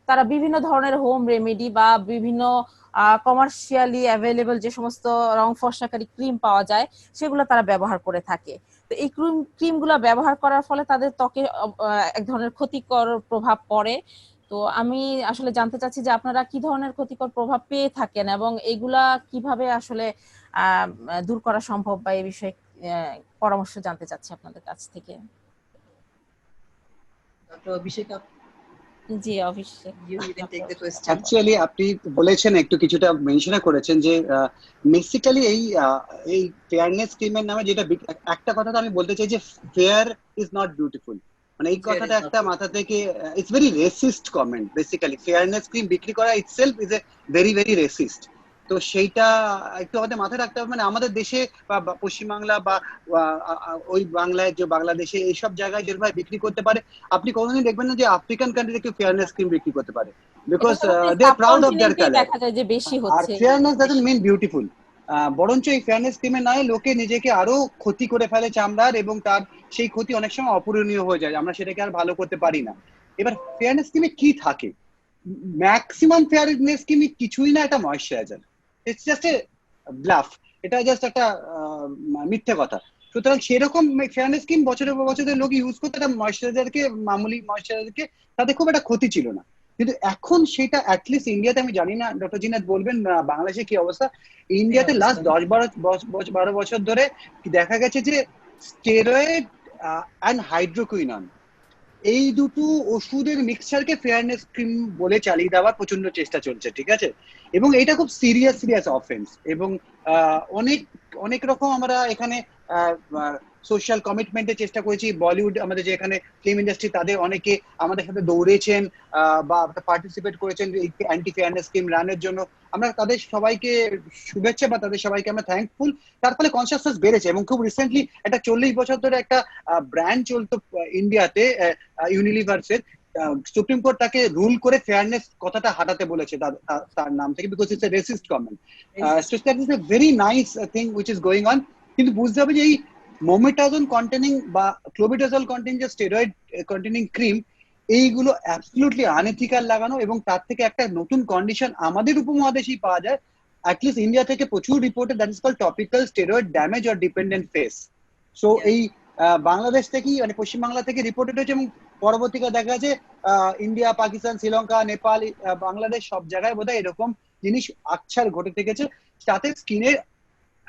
তারা বিভিন্ন ধরনের হোম রেমেডি বা বিভিন্ন কমার্শিয়ালি অ্যাভেলেবল যে সমস্ত রং ফর্সাকারী ক্রিম পাওয়া যায় সেগুলো তারা ব্যবহার করে থাকে। তো এই ক্রিমগুলো ব্যবহার করার ফলে তাদের ত্বকে এক ধরনের ক্ষতিকর প্রভাব পড়ে। তো আমি আসলে জানতে চাচ্ছি যে আপনারা কি ধরনের ক্ষতিকর প্রভাব পেয়ে থাকেন এবং এগুলা কিভাবে আসলে দূর করা সম্ভব বা এই বিষয়ে পরামর্শ জানতে চাচ্ছি আপনাদের কাছ থেকে। জি অভিষেক, অ্যাকচুয়ালি আপনি বলেছেন একটু কিছুটা মেনশন করেছেন যে বেসিক্যালি এই ফেয়ারনেস ক্রিমের নামে যেটা একটা কথা তো আমি বলতে চাই যে ফেয়ার ইজ নট বিউটিফুল, মানে এই কথাটা একটা মাথা থেকে it's very racist comment. Basically fairness cream বিক্রি করা itself is a very very racist. তো সেইটা একটু আমাদের মাথায় রাখতে হবে। মানে আমাদের দেশে বা পশ্চিমবাংলা বা ওই বাংলায় যে বাংলাদেশে এইসব জায়গায় যেভাবে বিক্রি করতে পারে, আপনি কোনোদিন দেখবেন না যে আফ্রিকান কান্ট্রিতে কেউ ফেয়ারনেস ক্রিম বিক্রি করতে পারে, because they are proud of their colour. দেখা যায় যে বেশি হচ্ছে। আর ফেয়ারনেস ডাজন্ট মিন বিউটিফুল। বরঞ্চ এই ফেয়ারনেস ক্রিমের নয় লোকে নিজেকে আরো ক্ষতি করে ফেলে চামড়ার, এবং তার সেই ক্ষতি অনেক সময় অপূরণীয় হয়ে যায়, আমরা সেটাকে আর ভালো করতে পারি না। এবার ফেয়ারনেস ক্রিমে কি থাকে? ম্যাক্সিমাম ফেয়ারনেস ক্রিমে কিছুই না, এটা moisturiser. It's just a bluff, এটা জাস্ট একটা মিথ্যে কথা। সুতরাং সেরকম ফেয়ারনেস ক্রিম বছরের পর বছর লোক ইউজ করতে, একটা ময়েশ্চারাইজারকে, মামুলি ময়েশ্চারাইজারকে, তাতে খুব একটা ক্ষতি ছিল না। কিন্তু এখন সেটা অ্যাটলিস্ট ইন্ডিয়াতে, আমি জানি না ডক্টর জিনাত বলবেন বাংলাদেশে কি অবস্থা, ইন্ডিয়াতে লাস্ট 10-12 বছর ধরে দেখা গেছে যে স্টেরয়েড অ্যান্ড হাইড্রোকুইনন এই দুটো ওষুধের মিক্সচারকে ফেয়ারনেস ক্রিম বলে চালিয়ে দেওয়ার প্রচন্ড চেষ্টা চলছে, ঠিক আছে? এবং এটা খুব সিরিয়াস অফেন্স, এবং অনেক অনেক রকম আমরা এখানে সোশ্যাল কমিটমেন্টের চেষ্টা করেছি। বলিউড আমাদের যে এখানে ফিল্ম ইন্ডাস্ট্রি তাদের অনেকে আমাদের সাথে দৌড়েছেন বা পার্টিসিপেট করেছেন অ্যান্টি ফেয়ারনেস স্কিম রানের জন্য। আমরা তাদের সবাইকে শুভেচ্ছা বা তাদের সবাইকে আমরা থ্যাঙ্কফুল। তার ফলে কনসিয়াসনেস বেড়েছে এবং খুব রিসেন্টলি একটা 40 বছর ধরে একটা ব্র্যান্ড চলতো ইন্ডিয়াতে ইউনিলিভার্সের, সুপ্রিম কোর্ট তাকে রুল করে ফেয়ারনেস কথাটা হাঁটাতে বলেছে তার নাম থেকে, because it's a racist comment. So that is a very nice thing which is going on. কিন্তু বুঝতে হবে যে এই মোমেটাজোন কন্টেনিং বা ক্লোবিটাজল কন্টেনিং যে স্টেরয়েড কন্টেনিং ক্রিম, এইগুলো অ্যাবসলিউটলি আনএথিক্যাল লাগানো, এবং তার থেকে একটা নতুন কন্ডিশন আমাদের উপমহাদেশেই পাওয়া যায়, অ্যাটলিস্ট ইন্ডিয়া থেকে প্রচুর reported, that is called topical steroid damage or dependent face. So এই বাংলাদেশ থেকেই মানে পশ্চিমবাংলা থেকে রিপোর্টেড হয়েছে, এবং পরবর্তীকালে দেখা যাচ্ছে ইন্ডিয়া, পাকিস্তান, শ্রীলঙ্কা, নেপাল, বাংলাদেশ সব জায়গায় বোধহয় এরকম জিনিস আকছার ঘটে থেকেছে। তাতে স্কিনের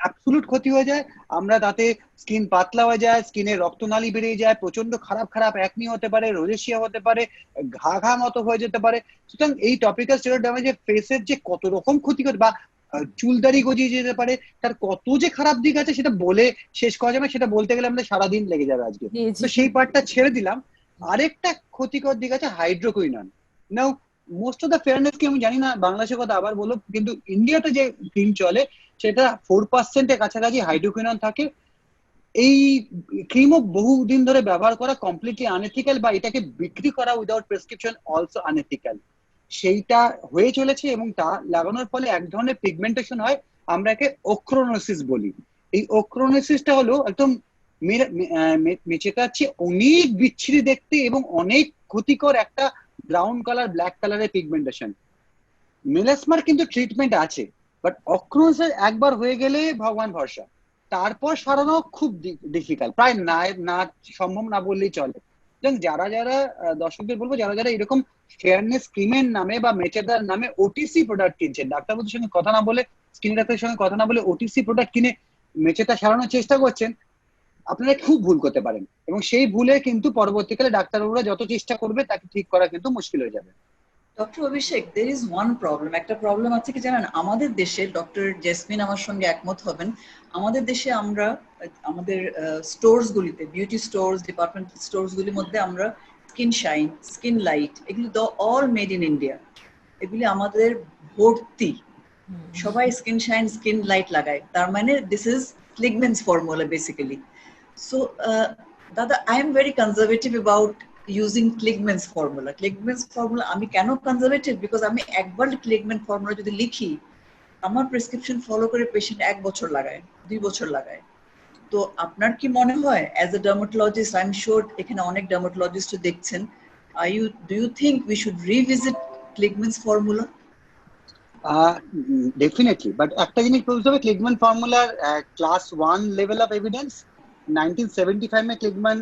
অ্যাবসলিউট ক্ষতি হয়ে যায়, আমরা তাতে স্কিন পাতলা হয়ে যায়, স্কিনের রক্তনালী বেরিয়ে যায়, প্রচন্ড খারাপ খারাপ অ্যাকনি হতে পারে, রোজেশিয়া হতে পারে, ঘা ঘা মতো হয়ে যেতে পারে। সুতরাং এই টপিক্যাল স্টেরয়েড ড্যামেজে ফেসের যে কত রকম ক্ষতি করে বা চুলদারি গজিয়ে যেতে পারে, তার কত যে খারাপ দিক আছে সেটা বলে শেষ করা যাবে, সেটা বলতে গেলে আমাদের সারাদিন লেগে যাবে আজকে। তো সেই পার্টটা ছেড়ে দিলাম। আরেকটা ক্ষতিকর দিক আছে hydroquinone. Now most of the fairness কি আমি জানি না বাংলাদেশের কথা আবার বলো, কিন্তু ইন্ডিয়াতে যে ক্রিম চলে সেটা 4% এর কাছাকাছি হাইড্রোকুইনন থাকে। এই ক্রিমও বহুদিন ধরে ব্যবহার করা কমপ্লিটলি আনএথিক্যাল, বা এটাকে বিক্রি করা উইদাউট প্রেসক্রিপশন অলসো আনএথিক্যাল। সেইটা হয়ে চলেছে, এবং তা লাগানোর ফলে এক ধরনের পিগমেন্টেশন হয়, আমরা একে ওক্রোনোসিস বলি। এই ওক্রোনোসিসটা হলো একদম মেচেটার চেয়ে অনেক বিচ্ছিরি দেখতে এবং অনেক ক্ষতিকর একটা ব্রাউন কালার, ব্ল্যাক কালারের পিগমেন্টেশন। মেলাসমার কিন্তু ট্রিটমেন্ট আছে, বাট অক্রোনোসিস একবার হয়ে গেলে ভগবান ভরসা, তারপর সারানো খুব ডিফিকাল্ট, প্রায় না সম্ভব না বললেই চলে। যারা যারা দর্শকদের বলবো, যারা যারা এরকম ফেয়ারনেস ক্রিমের নামে বা মেচেদার নামে ওটিসি প্রোডাক্ট কিনছেন, ডাক্তারবাবুর সঙ্গে কথা না বলে, স্কিন ডাক্তারের সঙ্গে কথা না বলে ওটিসি প্রোডাক্ট কিনে মেচেটা সারানোর চেষ্টা করছেন, আপনারা খুব ভুল করতে পারেন, এবং সেই ভুলে কিন্তু পরবর্তীকালে ডাক্তারবাবুরা যত চেষ্টা করবে তাকে ঠিক করা কিন্তু মুশকিল হয়ে যাবে। Doctor Abhishek, there is one problem, একটা প্রবলেম আছে কি জানেন, আমাদের দেশে, ডক্টর জেসমিন আমার সঙ্গে একমত হবেন, আমাদের দেশে আমরা আমাদের স্টোরস গুলিতে, বিউটি স্টোরস, ডিপার্টমেন্টাল স্টোরস গুলির মধ্যে আমরা স্কিন শাইন, স্কিন লাইট, এগুলি অল মেড ইন ইন্ডিয়া, এগুলি আমাদের ভর্তি, সবাই স্কিন শাইন, স্কিন লাইট লাগায়, তার মানে this is Kligman's formula basically. So দাদা, I am very conservative about using Kligman's formula. Kligman's formula আমি কেন কনজারভেটিভ, বিকজ আমি একবার Kligman ফর্মুলা যদি লিখি, আমার প্রেসক্রিপশন ফলো করে পেশেন্ট 1 বছর লাগায়, 2 বছর লাগায়। তো আপনার কি মনে হয় as a dermatologist, I am sure এখানে অনেক ডার্মাটোলজিস্ট দেখছেন, do you think we should revisit Kligman's formula? Definitely, but একটা জিনিস বলতে হবে, ক্লিগম্যান ফর্মুলার ক্লাস 1 লেভেল অফ এভিডেন্স 1975 में ক্লিগম্যান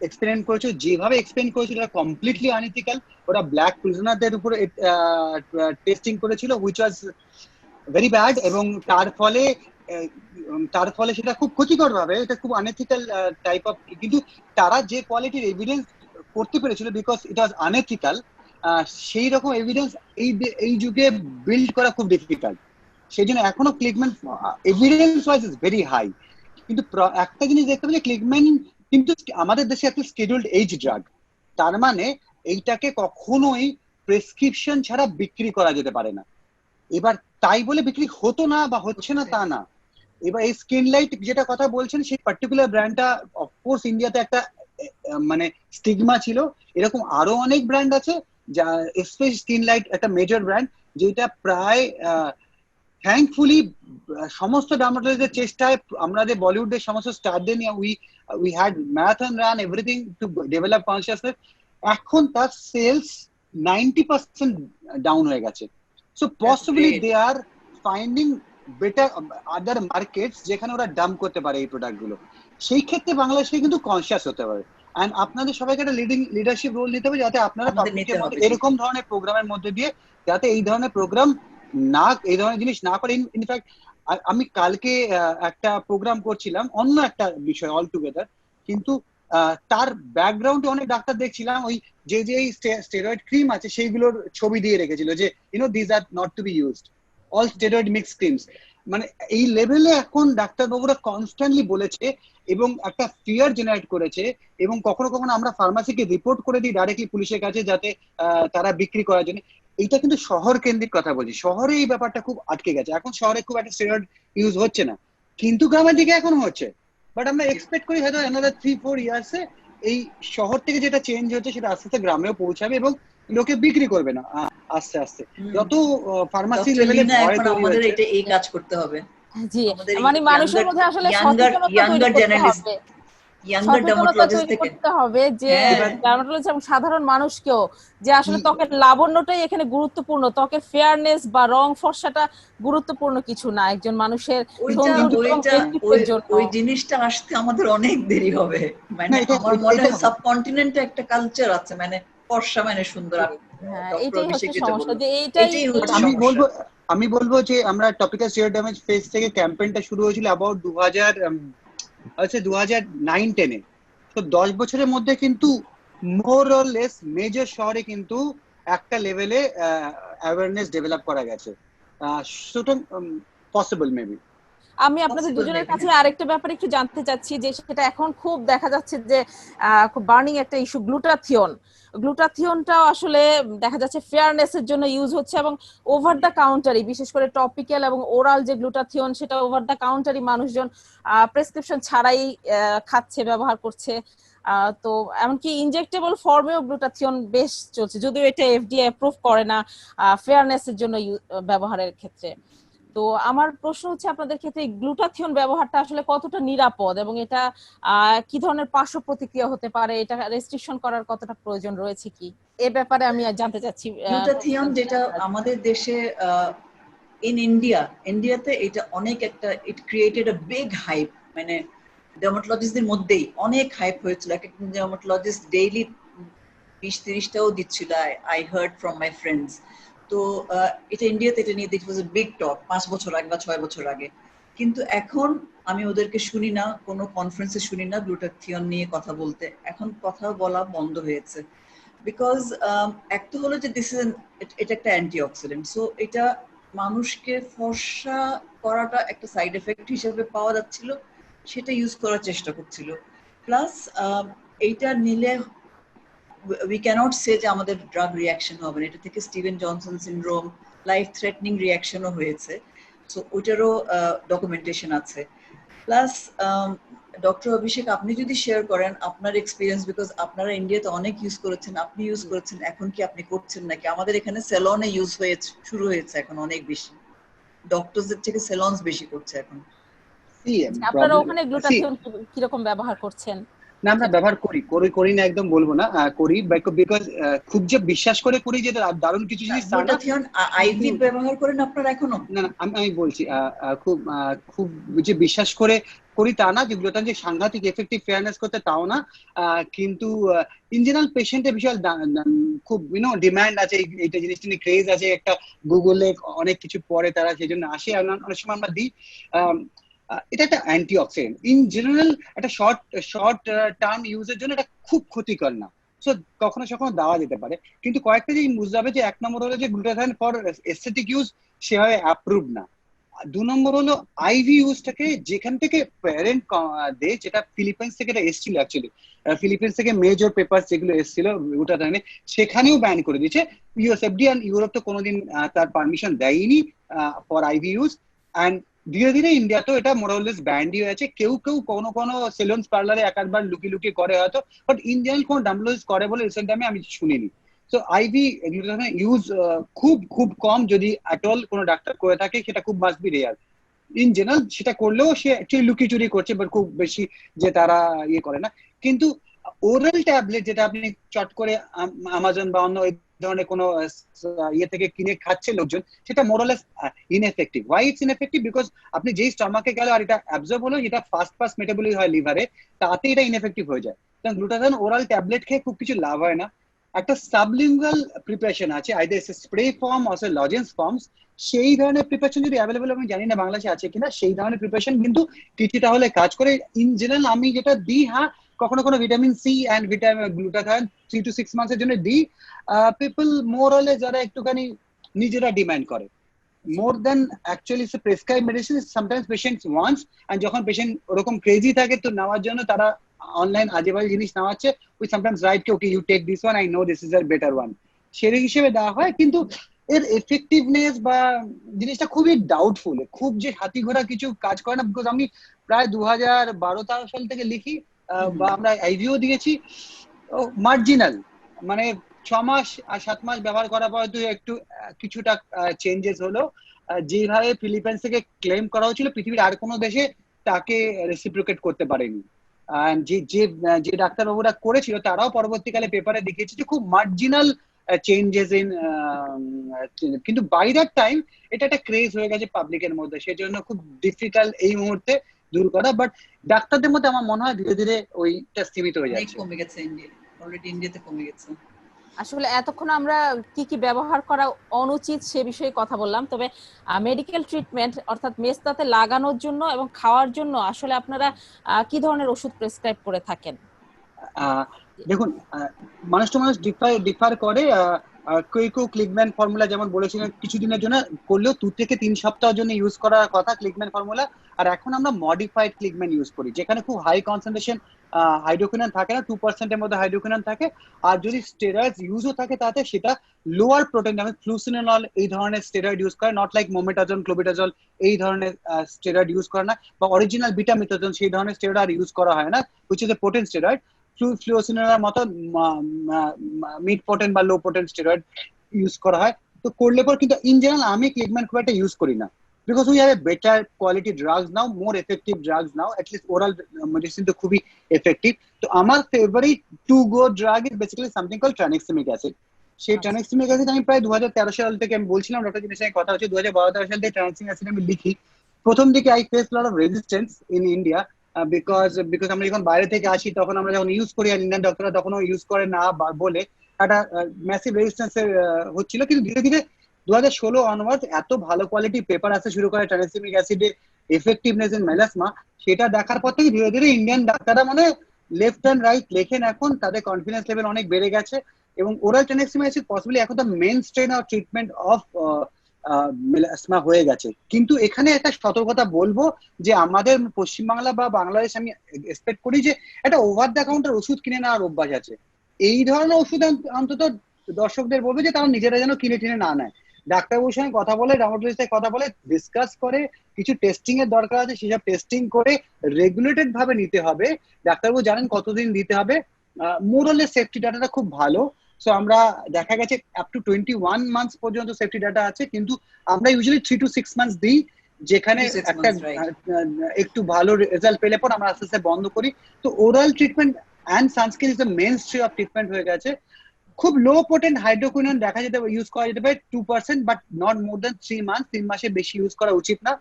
এক্সপেরিমেন্ট করেছিল, যেভাবে এক্সপ্লেন করেছিল ওটা কমপ্লিটলি আনএথিক্যাল। ওরা ব্ল্যাক প্রিজনারদের উপরে টেস্টিং করেছিল, হুইচ ওয়াজ ভেরি ব্যাড, এবং তার ফলে সেটা খুব ক্ষতিকর ভাবে, এটা খুব আনএথিক্যাল টাইপ অফ, কিন্তু তারা যে কোয়ালিটির এভিডেন্স করতে পেরেছিল, বিকজ ইট ওয়াজ আনএথিক্যাল, সেই রকম এভিডেন্স এই যুগে বিল্ড করা খুব ডিফিকাল্ট। সেই জন্য এখনো Kligman evidence wise is very high. কিন্তু একটা জিনিস দেখতে পাচ্ছি, ক্লিগম্যান কিন্তু আমাদের দেশে একটা স্কেডিউলড এজ ড্রাগ, তার মানে এইটাকে কখনোই প্রেসক্রিপশন ছাড়া বিক্রি করা যেতে পারে না। এবার তাই বলে বিক্রি হতো না বা হচ্ছে না তা না। এবার এই স্কিন লাইট যেটা কথা বলছেন, সেই পার্টিকুলার ব্র্যান্ডটা অফকোর্স ইন্ডিয়াতে একটা মানে স্টিগমা ছিল, এরকম আরো অনেক ব্র্যান্ড আছে, যা স্পেশাল স্কিন লাইট একটা মেজর ব্র্যান্ড, যেটা প্রায় থ্যাঙ্কফুলি সমস্ত ডার্মাটোলজিস্টদের চেষ্টায়, আমাদের বলিউডের সমস্ত স্টারদের নিয়ে we had marathon run everything to develop consciousness, এখন তার সেলস 90% ডাউন হয়ে গেছে। So possibly they are finding better other markets যেখানে ওরা ডাম্প করতে পারে এই প্রোডাক্ট গুলো। সেই ক্ষেত্রে বাংলাদেশকে কিন্তু কনসিয়াস হতে হবে, এন্ড আপনাদের সবাইকে একটা লিডারশিপ রোল নিতে হবে, যাতে আপনারা পাবলিকের মধ্যে এরকম ধরনের প্রোগ্রামের মধ্যে দিয়ে, যাতে এই ধরনের প্রোগ্রাম না, এই ধরনের জিনিস না করে। ইনফ্যাক্ট আমি কালকে একটা প্রোগ্রাম করছিলাম অন্য একটা বিষয় অল টুগেদার, কিন্তু তার ব্যাকগ্রাউন্ডে অনেক ডাক্তার দেখছিলাম ওই যে স্টেরয়েড ক্রিম আছে সেইগুলোর ছবি দিয়ে রেখেছিল, যে this are not to be used, all steroid mix creams. মানে এই লেভেলে এখন ডাক্তারবাবুরা কনস্ট্যান্টলি বলেছে এবং একটা ফিয়ার জেনারেট করেছে, এবং কখনো কখনো আমরা ফার্মাসিকে রিপোর্ট করে দিই ডাইরেক্টলি পুলিশের কাছে যাতে তারা বিক্রি করার জন্য। এইটা কিন্তু শহর কেন্দ্রিক কথা বলছি, শহরে এই ব্যাপারটা খুব আটকে গেছে, এখন শহরে খুব একটা স্টেরয়েড ইউজ হচ্ছে না, কিন্তু গ্রামের দিকে এখন হচ্ছে। বাট আমরা এক্সপেক্ট করি হয়তো অ্যানাদার 3-4 ইয়ার্সে এই শহর থেকে যেটা চেঞ্জ হচ্ছে সেটা আস্তে আস্তে গ্রামেও পৌঁছাবে এবং লোকে বিক্রি করবে না আস্তে আস্তে। যত ফার্মাসি লেভেলে ভয় তৈরি আমাদের হচ্ছে, এটা এই কাজ করতে হবে। জি, মানে মানুষের মধ্যে আসলে সচেতনতা তৈরি করতে হবে যে ডার্মাটোলজিস্ট এবং সাধারণ মানুষকেও যে আসলে ত্বকের লাবণ্যটাই এখানে গুরুত্বপূর্ণ, ত্বকের ফেয়ারনেস বা রং ফর্সাটা গুরুত্বপূর্ণ কিছু না একজন মানুষের ওই জিনিসটা আসতে আমাদের অনেক দেরি হবে। মানে আমার মনে হয় সাবকন্টিনেন্টে একটা কালচার আছে, মানে ফর্সা মানে সুন্দর। এইটাই হচ্ছে সমস্যা, যে এইটাই আমি বলবো যে আমরা টপিক্যাল স্টেরয়েড ড্যামেজ ফেজ থেকে ক্যাম্পেইনটা শুরু হয়েছিল অ্যাবাউট 2009-10-এ। তো 10 বছরের মধ্যে কিন্তু মোর অর লেস মেজর শহরে কিন্তু একটা লেভেলে অ্যাওয়ারনেস ডেভেলপ করা গেছে। সুতরাং পসিবল মেবি। আমি আপনাদের দুজনের কাছে আরেকটা ব্যাপারে একটু জানতে চাচ্ছি, যে সেটা এখন খুব দেখা যাচ্ছে যে খুব বার্নিং একটা ইস্যু, গ্লুটাথিয়নটাও আসলে দেখা যাচ্ছে ফেয়ারনেসের জন্য ইউজ হচ্ছে, এবং ওভার দ্য কাউন্টারি, বিশেষ করে টপিক্যাল এবং ওরাল যে গ্লুটাথিয়ন সেটা ওভার দ্য কাউন্টারি মানুষজন প্রেসক্রিপশন ছাড়াই খাচ্ছে, ব্যবহার করছে। তো এমনকি ইনজেক্টেবল ফর্মেও গ্লুটাথিয়ন বেশ চলছে, যদিও এটা এফডিএ অ্যাপ্রুভ করে না ফেয়ারনেসের জন্য ব্যবহারের ক্ষেত্রে। তো আমার প্রশ্ন হচ্ছে আপনাদের ক্ষেত্রে গ্লুটাথিয়ন ব্যবহারটা আসলে কতটা নিরাপদ, এবং এটা কি ধরনের পার্শ্ব প্রতিক্রিয়া হতে পারে, এটা রেস্ট্রিকশন করার কতটা প্রয়োজন রয়েছে কি, এ ব্যাপারে আমি জানতে চাচ্ছি। গ্লুটাথিয়ন যেটা আমাদের দেশে ইন্ডিয়াতে এটা অনেক একটা ইট ক্রিয়েটেড আ বিগ হাইপ, মানে ডার্মাটোলজিস্টদের মধ্যেই অনেক হাইপ হয়েছিল। একটা ডার্মাটোলজিস্ট ডেইলি 20-30টাও দিচ্ছিল, I hard from my friends. তো এটা ইন্ডিয়াতে এটা নিয়ে ইট ওয়াজ এ বিগ টক 5 বছর আগে বা 6 বছর আগে। কিন্তু এখন আমি ওদেরকে শুনি না, কোনো কনফারেন্সে শুনি না গ্লুটাথিয়ন নিয়ে কথা বলতে, এখন কথা বলা বন্ধ হয়েছে। বিকজ একটা হলো যে এটা একটা অ্যান্টিঅক্সিডেন্ট, সো এটা মানুষকে ফর্সা করাটা একটা সাইড এফেক্ট হিসেবে পাওয়া যাচ্ছিল, সেটা ইউজ করার চেষ্টা করছিল। প্লাস এইটা নিলে we cannot say যে আমাদের ড্রাগ রিঅ্যাকশন হবে না, এটা থেকে Steven Johnson syndrome, life threatening রিঅ্যাকশনও হয়েছে, সো ওটারও ডকুমেন্টেশন আছে। প্লাস ডক্টর অভিষেক, আপনি যদি শেয়ার করেন আপনার এক্সপিরিয়েন্স, বিকজ আপনারা ইন্ডিয়াতে অনেক ইউজ করেছেন, আপনি ইউজ করেছেন, এখন কি আপনি করছেন নাকি? আমাদের এখানে সেলনে ইউজ শুরু হয়েছে এখন অনেক বেশি, ডক্টরদের থেকে সেলনস বেশি করছে এখন। আপনারা ওখানে গ্লুটাথিয়ন কিরকম ব্যবহার করছেন? না, আমরা ব্যবহার করি না একদম বলবো না, করি বিকজ খুব যে বিশ্বাস করে করি যে দারুণ কিছু জিনিস। গ্লুটাথিয়ন আইভি ব্যবহার করেন আপনারা এখনো? না, আমি বলছি খুব যে বিশ্বাস করে করি তা না, যে গ্লুটাথিয়ন যে সাংঘাতিক এফেক্টিভ ফেয়ারনেস করতে তাও না, কিন্তু ইন জেনারেল পেশেন্টের বিশাল খুব ডিমান্ড আছে, এইটা জিনিসটা নিয়ে ক্রেজ আছে, একটা গুগলে অনেক কিছু পড়ে তারা, সেই জন্য আসে, অনেক সময় আমরা দিই। এটা একটা অ্যান্টিঅক্সিডেন্ট ইন জেনারেল, একটা শর্ট টার্ম ইউজের জন্য এটা খুব ক্ষতিকর না, সো কখনো কখনো দেওয়া যেতে পারে। কিন্তু কয়েকটা জিনিস বুঝতে হবে, যে 1 নম্বর হলো যে গ্লুটাথিয়ন ফর এস্থেটিক ইউজ সেভাবে অ্যাপ্রুভ না। 2 নম্বর হলো আইভি ইউজটাকে যেখান থেকে প্যারেন্ট দেয়, যেটা ফিলিপাইন্স থেকে এটা এসেছিল, অ্যাকচুয়ালি ফিলিপাইন্স থেকে মেজর পেপার যেগুলো এসেছিল গ্লুটাথিয়নে, সেখানেও ব্যান করে দিয়েছে। ইউএস এফডিএ আর ইউরোপ তো কোনোদিন তার পারমিশন দেয়নি ফর আইভি ইউজ, অ্যান্ড ধীরে ধীরে ইন্ডিয়াতেও এটা মোরালেস ব্যান্ডই হয়েছে। কেউ কোনো সেলুনস পার্লারে একবার লুকিয়ে করে হয়তো, বাট ইন জেনারেল কোনো ডার্মাটোলজিস্ট করে বলে রিসেন্ট টাইমে আমি শুনিনি। সো আইভি ইউজ খুব কম, যদি অ্যাট অল কোনো ডাক্তার করে থাকে সেটা খুব must be rare. In general সেটা করলেও সে অ্যাকচুয়ালি লুকিয়ে চুরি করছে, বাট খুব বেশি যে তারা ইয়ে করে না। কিন্তু ওরাল ট্যাবলেট যেটা আপনি চট করে আমাজন বা অন্য ধরনের কোনো ইয়ে থেকে কিনে খাচ্ছে লোকজন, সেটা more or less ineffective. Why it's ineffective? Because আপনি যেই স্টমাকে গেল আর এটা অ্যাবজর্ব হলো, যেটা ফাস্ট মেটাবলিক হয় লিভারে, তাতে এটা ইনএফেক্টিভ হয়ে যায়। কারণ গ্লুটাথিয়ন ওরাল ট্যাবলেট খেয়ে খুব কিছু লাভ হয় না। একটা সাবলিঙ্গুয়াল প্রিপারেশন আছে, either spray form or lozenges forms, সেই ধরনের প্রিপারেশন যদি অ্যাভেলেবল, আমি জানি না বাংলাদেশে আছে কিনা, সেই ধরনের প্রিপারেশন কিন্তু কিছুটা হলে কাজ করে। ইন জেনারেল আমি যেটা দিই, হ্যাঁ কখনো vitamin C and glutathione 3 to 6 মান্থসের জন্য দিই পিপল মোর অর লেস, যারা একটুখানি নিজেরা ডিমান্ড করে। More then actually prescribe medicine sometimes patients wants, and যখন পেশেন্ট ওরকম ক্রেজি থাকে তো নেওয়ার জন্য তারা অনলাইন আজেবাজে জিনিস নেওয়াচ্ছে, উই সামটাইমস রাইট কি okay you take this one, I know this is a better one, সেই হিসেবে দেওয়া হয়। কিন্তু এর এফেক্টিভনেস বা জিনিসটা খুবই ডাউটফুল, খুব যে হাতি ঘোড়া কিছু কাজ করে না। বিকজ আমি প্রায় 2012-13 সাল থেকে লিখি, বা আমরা আইভিও দিয়েছি, মার্জিনাল, মানে 6 মাস আর 7 মাস ব্যবহার করার পর তো একটু কিছুটা চেঞ্জেস হলো। যেভাবে ফিলিপাইন্স থেকে ক্লেম করা হচ্ছিল পৃথিবীর আর কোনো দেশে তাকে রেসিপ্রোকেট করতে পারেনি। যে যে যে ডাক্তারবাবুরা করেছিল তারাও পরবর্তীকালে পেপারে দেখিয়েছে যে খুব মার্জিনাল চেঞ্জেস ইন, কিন্তু বাই দ্যাট টাইম এটা একটা ক্রেজ হয়ে গেছে পাবলিকের মধ্যে, সেজন্য খুব ডিফিকাল্ট এই মুহূর্তে দূর করা। বাট ডাক্তারদের মধ্যে আমার মনে হয় ধীরে ধীরে ওইটা সীমিত হয়ে যাচ্ছে। কমে গেছে, অলরেডি ইন্ডিয়াতে কমে গেছে। আসলে এতক্ষণ আমরা কি কি ব্যবহার করা অনুচিত সে বিষয়ে কথা বললাম, তবে মেডিকেল ট্রিটমেন্ট অর্থাৎ মেস্তাতে লাগানোর জন্য এবং খাওয়ার জন্য আসলে আপনারা কি ধরনের ওষুধ প্রেসক্রাইব করে থাকেন? দেখুন, মানুষ টু মানুষ ডিফার করে। কেউ ক্লিকম্যান ফর্মুলা যেমন বলেছিলেন কিছুদিনের জন্য করলেও 2 থেকে 3 সপ্তাহের জন্য ইউজ করার কথা ক্লিকম্যান ফর্মুলা, আর এখন আমরা মডিফাইড ক্লিকম্যান ইউজ করি যেখানে খুব হাই কনসেন্ট্রেশন হাইড্রোকুইনন থাকে না, 2% এর মধ্যে হাইড্রোকুইনন থাকে। আর যদি স্টেরয়েডস ইউজও থাকে তাতে সেটা লোয়ার প্রোটিন, যেমন ফ্লুসিনোল এই ধরনের স্টেরয়েড ইউজ করে, নট লাইক মোমেটাজল ক্লোবিটাজল এই ধরনের স্টেরয়েড ইউজ করে না, বা অরিজিনাল বিটামিথোজন সেই ধরনের স্টেরয়েড আর ইউজ করা হয় না, which is a potent steroid. ফ্লুসিনোলের মতো মিড পোটেন্ট বা লো পোটেন্ট স্টেরয়েড ইউজ করা হয়। তো করলে পর কিন্তু ইন জেনারেল আমি ক্লিকম্যান খুব একটা ইউজ করি না, because we have a better quality drugs now, more effective drugs now, at least oral medicine তো খুবই effective। তো আমার favorite to go drug is basically something called tranexamic acid। সেই tranexamic acid আমি প্রায় 2013 সাল থেকে, আমি বলছিলাম ডক্টর জিনের সঙ্গে কথা হচ্ছে 2012-13 সাল থেকে tranexamic acid আমি লিখি। প্রথম দিকে I faced a lot of resistance in India, because আমরা যখন বাইরে থেকে আসি তখন আমরা যখন ইউজ করি আর ইন্ডিয়ান ডক্টররা তখনও ইউজ করে না বলে একটা ম্যাসিভ রেজিস্ট্যান্সের হচ্ছিল। কিন্তু ধীরে ধীরে 2016 অনওয়ার্ড এত ভালো কোয়ালিটি পেপার আসতে শুরু করে ট্রান্সেমিক অ্যাসিডের এফেক্টিভনেস ইন মেলাসমা, সেটা দেখার পর থেকে ধীরে ধীরে ইন্ডিয়ান ডাক্তাররা মানে লেফট অ্যান্ড রাইট লেখেন, এখন তাদের কনফিডেন্স লেভেল অনেক বেড়ে গেছে। এবং ওরাল ট্রান্সেমিক অ্যাসিড পসিবলি এখন তো main strain of treatment of melasma হয়ে গেছে। কিন্তু এখানে একটা সতর্কতা বলবো যে আমাদের পশ্চিমবাংলা বা বাংলাদেশ আমি এক্সপেক্ট করি যে একটা ওভার দ্য কাউন্টার ওষুধ কিনে নেওয়ার অভ্যাস আছে। এই ধরনের ওষুধ অন্তত দর্শকদের বলবে যে তারা নিজেরা যেন কিনে টিনে না নেয়, ডাক্তারবাবুর সঙ্গে কথা বলে, ডার্মাটোলজিস্টের কথা বলে ডিসকাস করে, কিছু টেস্টিং এর দরকার আছে সেসব টেস্টিং করে রেগুলেটেড ভাবে নিতে হবে। ডাক্তারবাবু জানেন কতদিন দিতে হবে, মোরালের সেফটি ডাটাটা খুব ভালো। সো আমরা দেখা গেছে আপ টু 21 মান্থস পর্যন্ত সেফটি ডাটা আছে, কিন্তু আমরা ইউজুয়ালি 3 to 6 মান্থস দিই, যেখানে একটা একটু ভালো রেজাল্ট পেলে পর আমরা আস্তে আস্তে বন্ধ করি। তো oral treatment and sunscreen is the main stream of treatment হয়ে গেছে। খুব লো পোটেন্ট হাইড্রোকুইনন দেখা যেতে ইউজ করা যেতে পারে 2%, but not more than 3 months, 3 মাসের বেশি ইউজ করা উচিত না।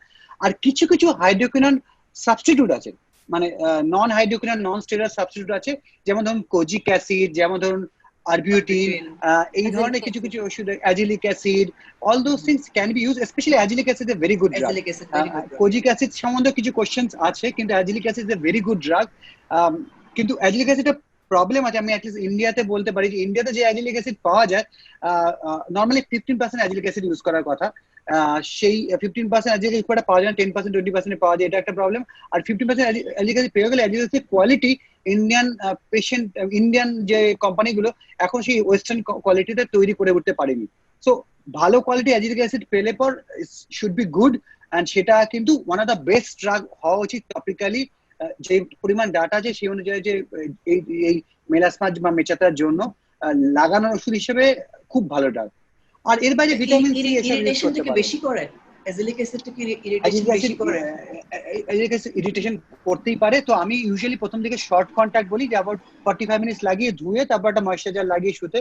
আর কিছু কিছু হাইড্রোকুইনন সাবস্টিটিউট আছে, মানে নন হাইড্রোকুইনন নন স্টেরয়েড সাবস্টিটিউট আছে, যেমন ধরুন কোজিক অ্যাসিড, যেমন ধরুন আরবিউটিন, এই ধরনের কিছু কিছু ওষুধ, azelaic acid, all those things can be use. Specially azelaic acid a very good drug. Kojic acid সম্বন্ধে কিছু কোশ্চেন্স আছে, কিন্তু azelaic acid a very good drug. কিন্তু অ্যাজিলিক অ্যাসিড প্রবলেম আছে, আমি অ্যাটলিস্ট ইন্ডিয়াতে বলতে পারি যে ইন্ডিয়াতে যে অ্যাজিলিক অ্যাসিড পাওয়া যায় নর্মালি 15% অ্যাজিলিক অ্যাসিড ইউজ করার কথা, সেই 15% অ্যাজিলিক অ্যাসিড পাওয়া যায় 10% 20% পাওয়া যায়, এটা একটা প্রবলেম। আর 15% অ্যাজিলিক অ্যাসিড পেয়ে গেলে azelaic acid quality Indian patient, Indian যে কোম্পানিগুলো এখন সেই ওয়েস্টার্ন কোয়ালিটিতে তৈরি করে উঠতে পারেনি। সো ভালো কোয়ালিটি অ্যাজিলিক অ্যাসিড পেলে পর শুড বি গুড, অ্যান্ড সেটা কিন্তু one of the best drug হওয়া উচিত টপিক্যালি। যে পরিমাণ ডাটা আছে সেই অনুযায়ী যে এই মেলাসমা বা মেচাতার জন্য লাগানোর ওষুধ হিসেবে খুব ভালো ড্রাগ। আর এর বাইরে ভিটামিন সি এসব ইউজ করতে পারে। বেশি করে অ্যাজিলিক অ্যাসিডটা কি ইরিটেশন বেশি করে? অ্যাজিলিক অ্যাসিড ইরিটেশন করতেই পারে। তো আমি ইউজুয়ালি প্রথম দিকে শর্ট কন্টাক্ট বলি, যে অ্যাবাউট 45 মিনিটস লাগিয়ে ধুয়ে তারপর একটা ময়েশ্চারাইজার লাগিয়ে শুতে।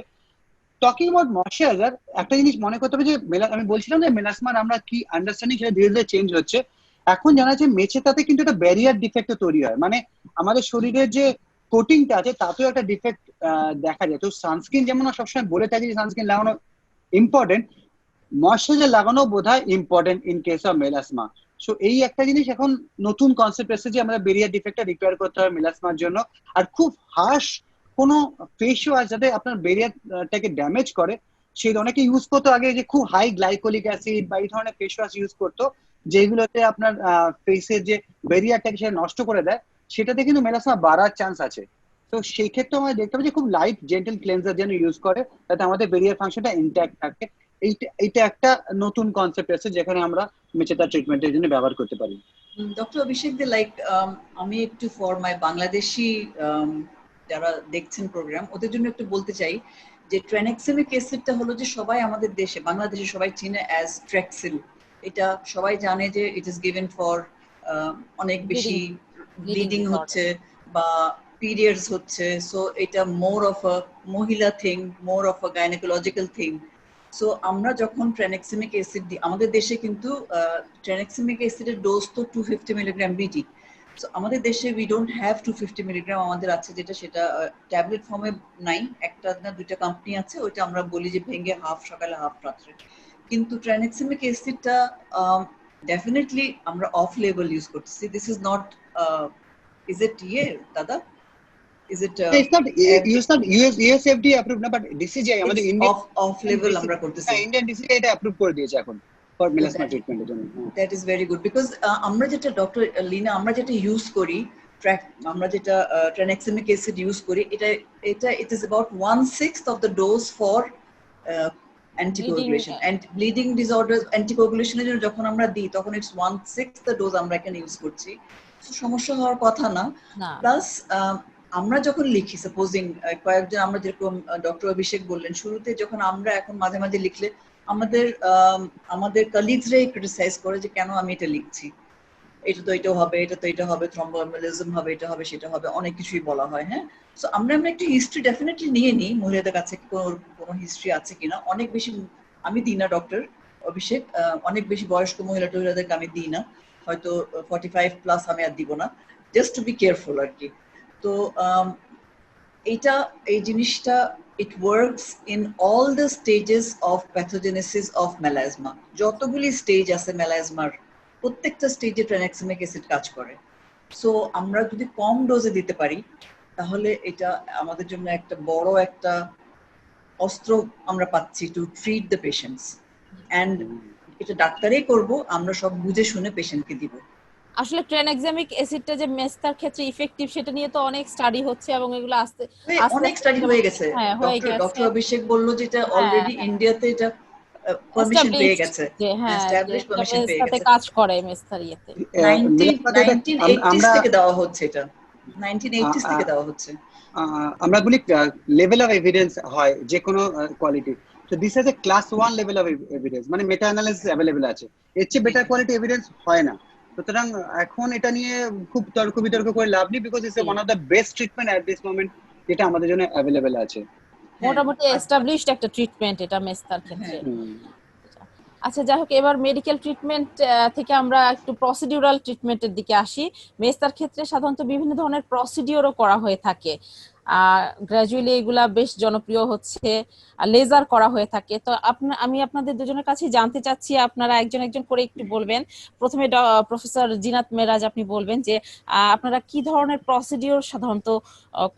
টকিং অ্যাবাউট ময়েশ্চারাইজার, একটা জিনিস মনে করতে হবে যে আমি বলছিলাম যে মেলাসমার আমরা কি আন্ডারস্ট্যান্ডিং সেটা ধীরে ধীরে চেঞ্জ হচ্ছে। এখন জানা যাচ্ছে মেচেতাতে কিন্তু একটা ব্যারিয়ার ডিফেক্ট তৈরি হয়, মানে আমাদের শরীরের যে কোটিংটা আছে তাতেও একটা ডিফেক্ট দেখা যায়। তো সানস্ক্রিন যেমন সবসময় বলে থাকি যে সানস্ক্রিন লাগানো ইম্পর্টেন্ট, ময়েশ্চারাইজার লাগানো বোধহয় important in case of melasma. So এই একটা জিনিস এখন নতুন কনসেপ্ট এসেছে যে আমরা ব্যারিয়ার ডিফেক্টটা রিপেয়ার করতে হবে মেলাসমার জন্য। আর খুব হার্শ কোনো ফেস ওয়াশ যাতে আপনার ব্যারিয়ারটাকে ড্যামেজ করে সেই অনেকে ইউজ করতো আগে যে খুব হাই গ্লাইকোলিক অ্যাসিড বা এই ধরনের ফেস ওয়াশ ইউজ করতো, যেগুলোতে আপনার ফেসের যে ব্যারিয়ারটাকে সেটা নষ্ট করে দেয়, সেটাতে কিন্তু মেলাসমা বাড়ার চান্স আছে। তো সেই ক্ষেত্রে আমরা দেখতে পাই যে খুব লাইট জেন্টেল ক্লেন্সার যেন ইউজ করে, যাতে আমাদের ব্যারিয়ার ফাংশনটা ইনট্যাক্ট থাকে। এইটা একটা নতুন কনসেপ্ট আছে যেখানে আমরা মেচেদা ট্রিটমেন্টের জন্য ব্যবহার করতে পারি। ডক্টর অভিষেক দে, লাইক আমি একটু ফর মাই বাংলাদেশি যারা দেখছেন প্রোগ্রাম, ওদের জন্য একটু বলতে চাই যে ট্রানেক্সামিক অ্যাসিডটা হলো যে সবাই আমাদের দেশে, বাংলাদেশে সবাই চিনে অ্যাজ ট্রেক্সিল। এটা সবাই জানে যে ইট ইজ গিভেন ফর অনেক বেশি ব্লিডিং হচ্ছে বা পিরিয়ডস হচ্ছে, সো এটা মোর অফ আ মহিলা thing, more of a gynaecological thing. So আমরা যখন ট্রানেক্সামিক অ্যাসিড দিই, আমাদের দেশে কিন্তু ট্রানেক্সামিক অ্যাসিডের ডোজ তো 250 মিলিগ্রাম বিটি। সো আমাদের দেশে উই ডোন্ট হ্যাভ 250 মিলিগ্রাম, আমাদের আছে যেটা সেটা ট্যাবলেট ফর্মে নাই, একটা না দুইটা কোম্পানি আছে, ওইটা আমরা বলি যে ভেঙে হাফ সকালে হাফ রাত্রে। কিন্তু ট্রানেক্সামিক অ্যাসিডটা ডেফিনেটলি আমরা অফ লেভেল ইউজ করতেছি। This is not, is it দাদা? Is it It's not US FDA approved না, বাট ডিসিজিআই আমাদের ইন্ডিয়ান off level আমরা করতেছি। ইন্ডিয়ান ডিসিজিআই এটা অ্যাপ্রুভ করে দিয়েছে এখন ফর মেলাসমা ট্রিটমেন্টের জন্য। That is very good because আমরা যেটা ডক্টর লিনা, আমরা যেটা ইউজ করি, আমরা যেটা ট্রানেক্সামিক অ্যাসিড ইউজ করি, এটা it is about 1/6 of the dose for anticoagulation and bleeding disorders. Anticoagulation এর জন্য যখন আমরা দিই তখন it's 1/6 the dose আমরা এখানে ইউজ করছি, সমস্যা হওয়ার কথা না। প্লাস আমরা যখন লিখি, সাপোজিং কয়েকজন, আমরা যেরকম ডক্টর অভিষেক বললেন শুরুতে, যখন আমরা এখন মাঝে মাঝে লিখলে আমাদের কলিগসরাই ক্রিটিসাইজ করে যে কেন আমি এটা লিখছি, এটা তো এটা হবে, এটা তো এটা হবে, থ্রম্বোএমবোলিজম হবে, এটা হবে সেটা হবে, অনেক কিছুই বলা হয়। হ্যাঁ, সো আমরা একটু হিস্ট্রি ডেফিনেটলি নিয়ে নিই মহিলাদের কাছে কোনো হিস্ট্রি আছে কিনা। অনেক বেশি আমি দিই না ডক্টর অভিষেক, অনেক বেশি বয়স্ক মহিলাদেরকে আমি দিই না, হয়তো 45 প্লাস আমি আর দিব না, জাস্ট টু বি কেয়ারফুল আর কি। তো এই জিনিসটা it works in all the stages of pathogenesis of melasma. যতগুলি স্টেজ আছে মেলাজমার, প্রত্যেকটা স্টেজে ট্রানেক্সামিক অ্যাসিড কাজ করে। সো আমরা যদি কম ডোজে দিতে পারি তাহলে এটা আমাদের জন্য একটা বড় একটা অস্ত্র আমরা পাচ্ছি to treat the patients, and এটা ডাক্তারই করব, আমরা সব বুঝে শুনে পেশেন্টকে দিব। আসলে ট্রানেক্সামিক অ্যাসিডটা যে মেস্তার ক্ষেত্রে ইফেক্টিভ সেটা নিয়ে তো অনেক স্টাডি হচ্ছে এবং এগুলো অনেক স্টাডি হয়ে গেছে। ডক্টর অভিষেক বলল যেটা অলরেডি ইন্ডিয়াতে এটা পারমিশন পেয়ে গেছে, এস্টাবলিশ পারমিশন পেয়ে গেছে, কাজ করে মেস্তার ইয়েতে। 1980s থেকে দেওয়া হচ্ছে, এটা 1980s থেকে দেওয়া হচ্ছে। আমরা বলি লেভেল অফ এভিডেন্স হয় যে কোনো কোয়ালিটি, তো this is a class 1 level of evidence, মানে মেটা অ্যানালিসিস अवेलेबल আছে, এর চেয়ে বেটার কোয়ালিটি এভিডেন্স হয় না। সুতরাং এখন এটা নিয়ে খুব তর্ক বিতর্ক করে লাভ নেই, because it's one of the best treatment at this moment যেটা আমাদের জন্য अवेलेबल আছে। মোটামুটি এস্টাবলিশড একটা ট্রিটমেন্ট এটা মেস্তার ক্ষেত্রে। আচ্ছা, যাই হোক, এবার মেডিকেল ট্রিটমেন্ট থেকে আমরা একটু প্রসিডিউরাল ট্রিটমেন্টের দিকে আসি। মেস্তার ক্ষেত্রে সাধারণত বিভিন্ন ধরনের প্রসিডিউরও করা হয়ে থাকে, গ্র্যাজুয়ালি এগুলা বেশ জনপ্রিয় হচ্ছে, লেজার করা হয়ে থাকে। তো আমি আপনাদের দুজনের কাছে জানতে চাচ্ছি, আপনারা একজন একজন করে একটু বলবেন। প্রথমে প্রফেসর জিনাত মেরাজ, আপনি বলবেন যে আপনারা কি ধরনের প্রসিডিউর সাধারণত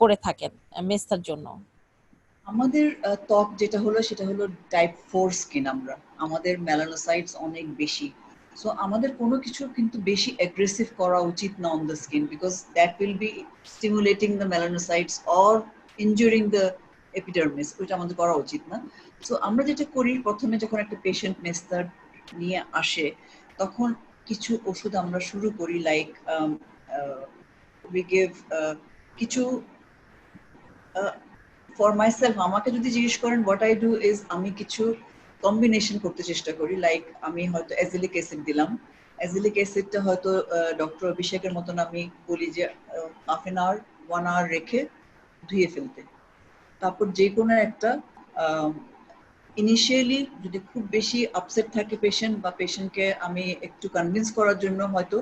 করে থাকেন মেস্তার জন্য। আমাদের ত্বক যেটা হলো সেটা হলো টাইপ 4 স্কিন, আমাদের মেলানোসাইটস অনেক বেশি, সো আমাদের কোনো কিছু কিন্তু বেশি অ্যাগ্রেসিভ করা উচিত না on the skin, because that will be stimulating the melanocytes or injuring the epidermis, ওইটা আমাদের করা উচিত না। সো আমরা যেটা করি, প্রথমে যখন একটা পেশেন্ট মেস্তার নিয়ে আসে তখন কিছু ওষুধ আমরা শুরু করি, লাইক উই গিভ কিছু ফর মাইসেলফ, আমাকে যদি জিজ্ঞেস করেন হোয়াট আই ডু ইজ, আমি কিছু কম্বিনেশন করতে চেষ্টা করি, লাইক আমি হয়তো অ্যাজিলিক অ্যাসিড দিলাম, অ্যাজিলিক অ্যাসিডটা হয়তো ডক্টর অভিষেকের মতন আমি বলি যে হাফ এন আওয়ার 1 আওয়ার রেখে ধুয়ে ফেলতে। তারপর যে কোনো একটা ইনিশিয়ালি যদি খুব বেশি আপসেট থাকে পেশেন্ট, বা পেশেন্টকে আমি একটু কনভিন্স করার জন্য হয়তো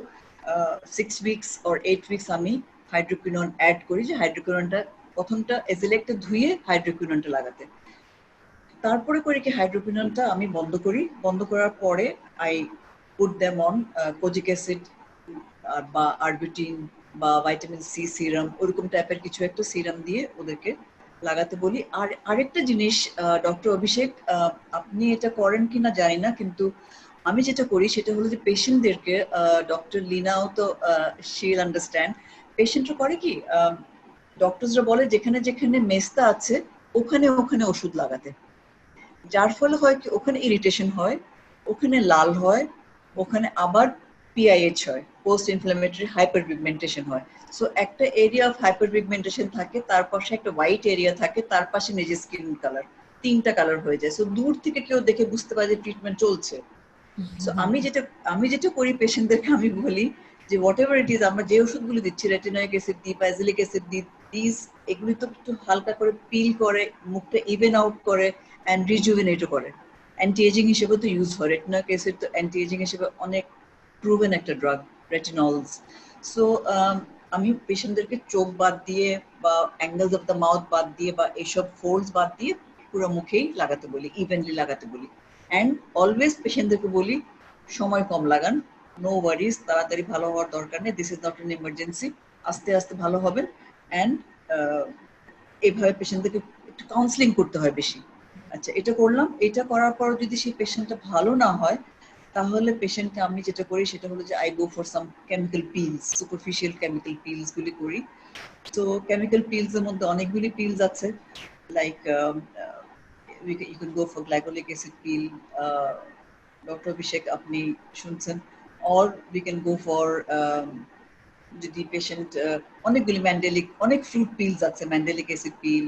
6 উইকস অর 8 উইকস আমি হাইড্রোকুইনোন অ্যাড করি, যে হাইড্রোকুইনোনটা প্রথমটা এজিলেকটা ধুয়ে হাইড্রোকুইনোনটা লাগাতে। তারপরে করে কি হাইড্রোকুইনোনটা আমি বন্ধ করি, বন্ধ করার পরে I put them on kojic acid বা আরবিটিন বা ভাইটামিন সি সিরাম, ওরকম টাইপের কিছু একটা সিরাম দিয়ে ওদেরকে লাগাতে বলি। আর আরেকটা জিনিস ডক্টর অভিষেক, আপনি এটা করেন কিনা জানি না, কিন্তু আমি যেটা করি সেটা হলো যে পেশেন্টদেরকে, ডক্টর লিনাও তো শি উইল আন্ডারস্ট্যান্ড, পেশেন্টরা করে কি, ডক্টরসরা বলে যেখানে যেখানে মেস্তা আছে ওখানে ওখানে ওষুধ লাগাতে, যার ফলে হয় কি ওখানে ইরিটেশন হয়, ওখানে লাল হয়, ওখানে আবার পিআইএইচ হয়, পোস্ট ইনফ্ল্যামেটরি হাইপারপিগমেন্টেশন হয়। সো একটা এরিয়া অফ হাইপারপিগমেন্টেশন থাকে, তার পাশে একটা হোয়াইট এরিয়া থাকে, তার পাশে নিজের স্কিন কালার, তিনটা কালার হয়ে যায়। সো দূর থেকে কেউ দেখে বুঝতে পারে যে ট্রিটমেন্ট চলছে। সো আমি যেটা করি পেশেন্টদেরকে আমি বলি যে হোয়াট এভার ইট ইজ, আমরা যে ওষুধগুলো দিচ্ছি, রেটিনয়েক অ্যাসিড দিই, পাইজিলিক অ্যাসিড দিই, প্লিজ এগুলি তো একটু হালকা করে পিল করে, মুখটা ইভেন আউট করে অ্যান্ড রিজুভিনেটও করে। অ্যান্টি এজিং হিসেবে তো ইউজ হয়, রেটিনয়েক অ্যাসিড তো অ্যান্টি এজিং হিসেবে অনেক প্রুভেন একটা ড্রাগ, রেটিনলস। সো আমি পেশেন্টদেরকে চোখ বাদ দিয়ে বা অ্যাঙ্গেলস অফ দ্য মাউথ বাদ দিয়ে বা এইসব ফোল্ডস বাদ দিয়ে পুরো মুখেই লাগাতে বলি, ইভেনলি লাগাতে বলি। অ্যান্ড অলওয়েজ পেশেন্টদেরকে বলি সময় কম লাগান, নো ওয়ারিজ, তাড়াতাড়ি ভালো হওয়ার দরকার নেই, this is not an emergency, আস্তে আস্তে ভালো হবেন। অ্যান্ড এইভাবে পেশেন্টদেরকে একটু কাউন্সিলিং করতে হয় বেশি। আচ্ছা, এটা করলাম, এটা করার পর যদি সেই পেশেন্টটা ভালো না হয়, তাহলে পেশেন্টকে আমি যেটা করি সেটা হলো যে I go for some chemical pills, superficial chemical pills গুলি করি। তো কেমিক্যাল পিলস এর মধ্যে অনেকগুলি পিলস আছে, like you can go for glycolic acid pill, doctor Abhishek আপনি শুনছেন, or we can go for যদি পেশেন্ট অনেকগুলি ম্যান্ডেলিক, অনেক ফ্রুট পিলস আছে, ম্যান্ডেলিক অ্যাসিড পিল,